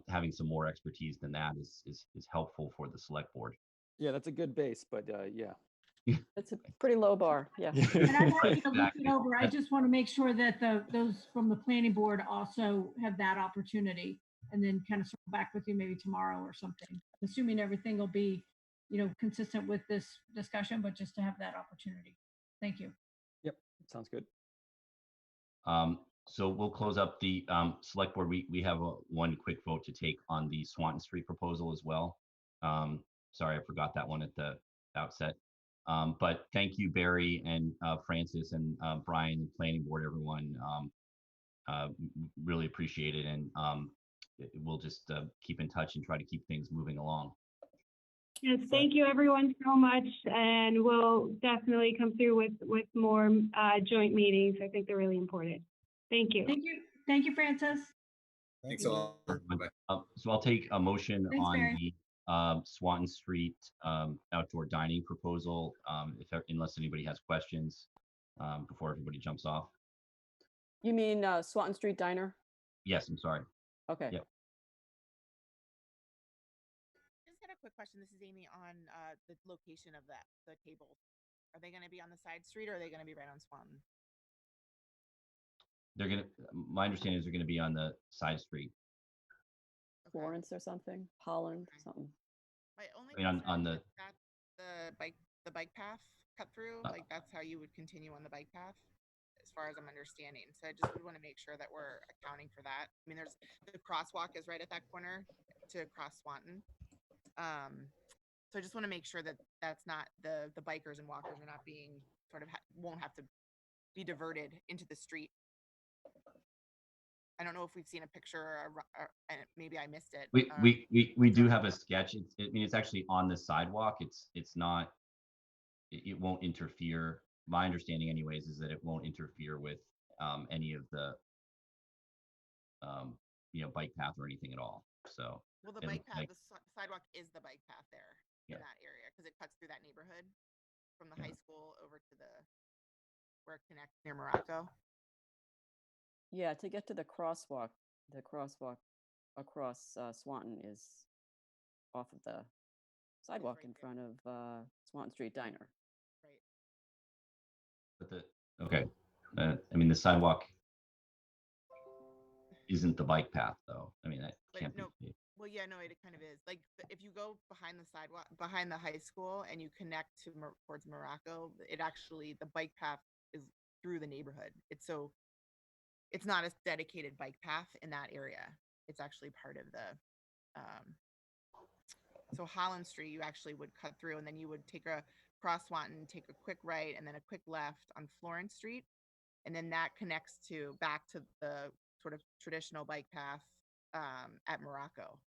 having some more expertise than that is helpful for the select board. Yeah, that's a good base, but yeah. It's a pretty low bar. Yeah. And I want you to look it over. I just want to make sure that those from the planning board also have that opportunity, and then kind of circle back with you maybe tomorrow or something, assuming everything will be, consistent with this discussion, but just to have that opportunity. Thank you. Yep, sounds good. So we'll close up the select board. We have one quick vote to take on the Swanton Street proposal as well. Sorry, I forgot that one at the outset. But thank you, Barry and Francis and Brian, the planning board, everyone. Really appreciate it, and we'll just keep in touch and try to keep things moving along. Yes, thank you everyone so much, and we'll definitely come through with more joint meetings. I think they're really important. Thank you. Thank you, Francis. Thanks all. So I'll take a motion Thanks, on Barry. the Swanton Street outdoor dining proposal, unless anybody has questions before everybody jumps off. You mean Swanton Street Diner? Yes, I'm sorry. Okay. Yep. quick question. This is Amy on the location of the tables. Are they going to be on the side street or are they going to be right on Swanton? They're gonna. My understanding is they're gonna be on the side street. Okay. Florence or something, Holland, Okay. something. My only I mean, on concern the is that the bike path cut through, like that's how you would continue on the bike path, as far as I'm understanding. So I just would want to make sure that we're accounting for that. I mean, there's the crosswalk is right at that corner to cross Swanton. So I just want to make sure that that's not the bikers and walkers are not being sort of won't have to be diverted into the street. I don't know if we've seen a picture or and maybe I missed it. We do have a sketch. I mean, it's actually on the sidewalk. It's not. It won't interfere. My understanding, anyways, is that it won't interfere with any of the bike path or anything at all. So. Well, the it bike looks path, like- the sidewalk is the bike path there Yeah. in that area because it cuts through that neighborhood from the Yeah. high school over to where it connects near Morocco. Yeah, to get to the crosswalk across Swanton is off of the sidewalk right in there. front of Swanton Street Diner. Right. But okay. I mean, the sidewalk isn't the bike path, though. I mean, that But can't no, be. well, yeah, no, it kind of is. Like if you go behind the sidewalk, behind the high school, and you connect to towards Morocco, it actually the bike path is through the neighborhood. It's not a dedicated bike path in that area. It's actually part of the. So Holland Street, you actually would cut through, and then you would take a cross Swanton, take a quick right, and then a quick left on Florence Street, and then that connects back to the sort of traditional bike path at Morocco.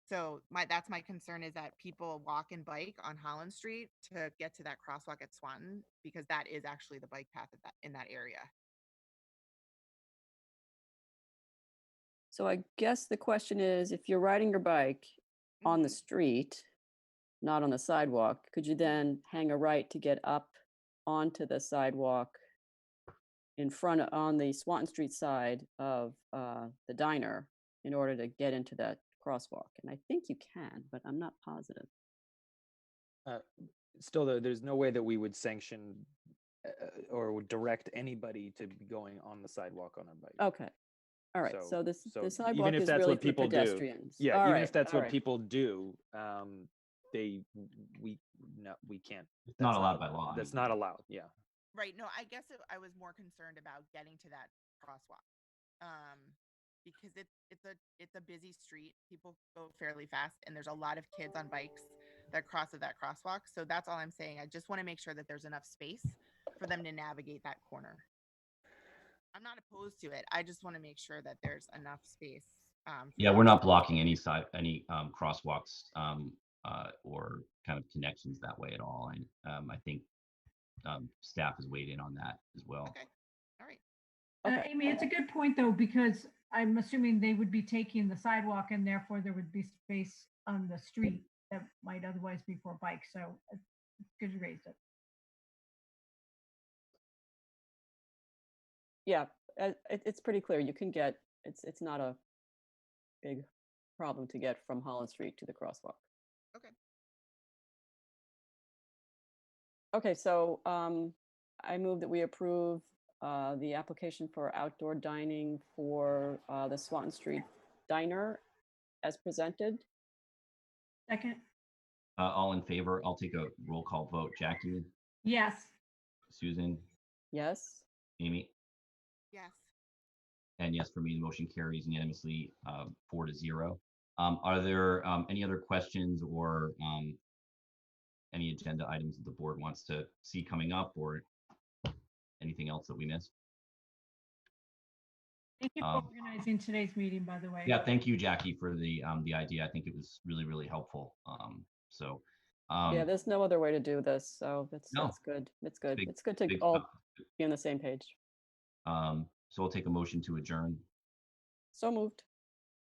So that's my concern is that people walk and bike on Holland Street to get to that crosswalk at Swanton because that is actually the bike path in that area. So I guess the question is, if you're riding your bike on the Mhm. street, not on the sidewalk, could you then hang a right to get up onto the sidewalk in front on the Swanton Street side of the diner in order to get into that crosswalk? And I think you can, but I'm not positive. Still, though, there's no way that we would sanction or would direct anybody to be going on the sidewalk on a bike. Okay. All right. So the even sidewalk if is that's really what for people do, pedestrians. yeah, All even right, if that's all what right. people do, we can't. It's not allowed by law. That's not allowed. Yeah. Right. No, I guess I was more concerned about getting to that crosswalk. Because it's a busy street. People go fairly fast and there's a lot of kids on bikes that cross at that crosswalk. So that's all I'm saying. I just want to make sure that there's enough space for them to navigate that corner. I'm not opposed to it. I just want to make sure that there's enough space. Yeah, we're not blocking any crosswalks or kind of connections that way at all. And I think staff has weighed in on that as well. Okay. All right. Okay. Amy, it's a good point though, because I'm assuming they would be taking the sidewalk and therefore there would be space on the street that might otherwise be for bikes. So it's good you raised it. Yeah, it's pretty clear. You can get, it's not a big problem to get from Holland Street to the crosswalk. Okay. Okay, so I move that we approve the application for outdoor dining for the Swanton Street Diner as presented. Second, All in favor? I'll take a roll call vote. Jackie, yes. Susan, Yes. Amy, Yes. and yes for me. The motion carries unanimously, 4-0. Are there any other questions or any agenda items that the board wants to see coming up, or anything else that we missed? Thank you for organizing today's meeting, by the way. Yeah, thank you, Jackie, for the idea. I think it was really, really helpful. Yeah, there's no other way to do this, so No. that's good. It's good. Big- It's good to big all topic. be on the same page. So we'll take a motion to adjourn. So moved.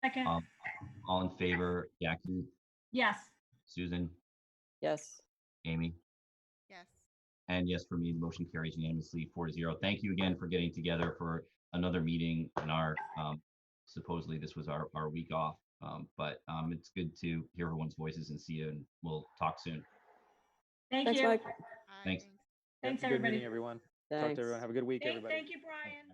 Second, All in favor? Jackie, yes. Susan, Yes. Amy, Yes. and yes for me. The motion carries unanimously, 4-0. Thank you again for getting together for another meeting in our supposedly this was our week off. It's good to hear everyone's voices and see you, and we'll talk soon. Thank Thanks, you. Mike. Hi, Thanks. Yep, Thanks, good meeting, everybody. everyone. Talk Thanks. to everyone. Have a good week, everybody. Thank you, Brian.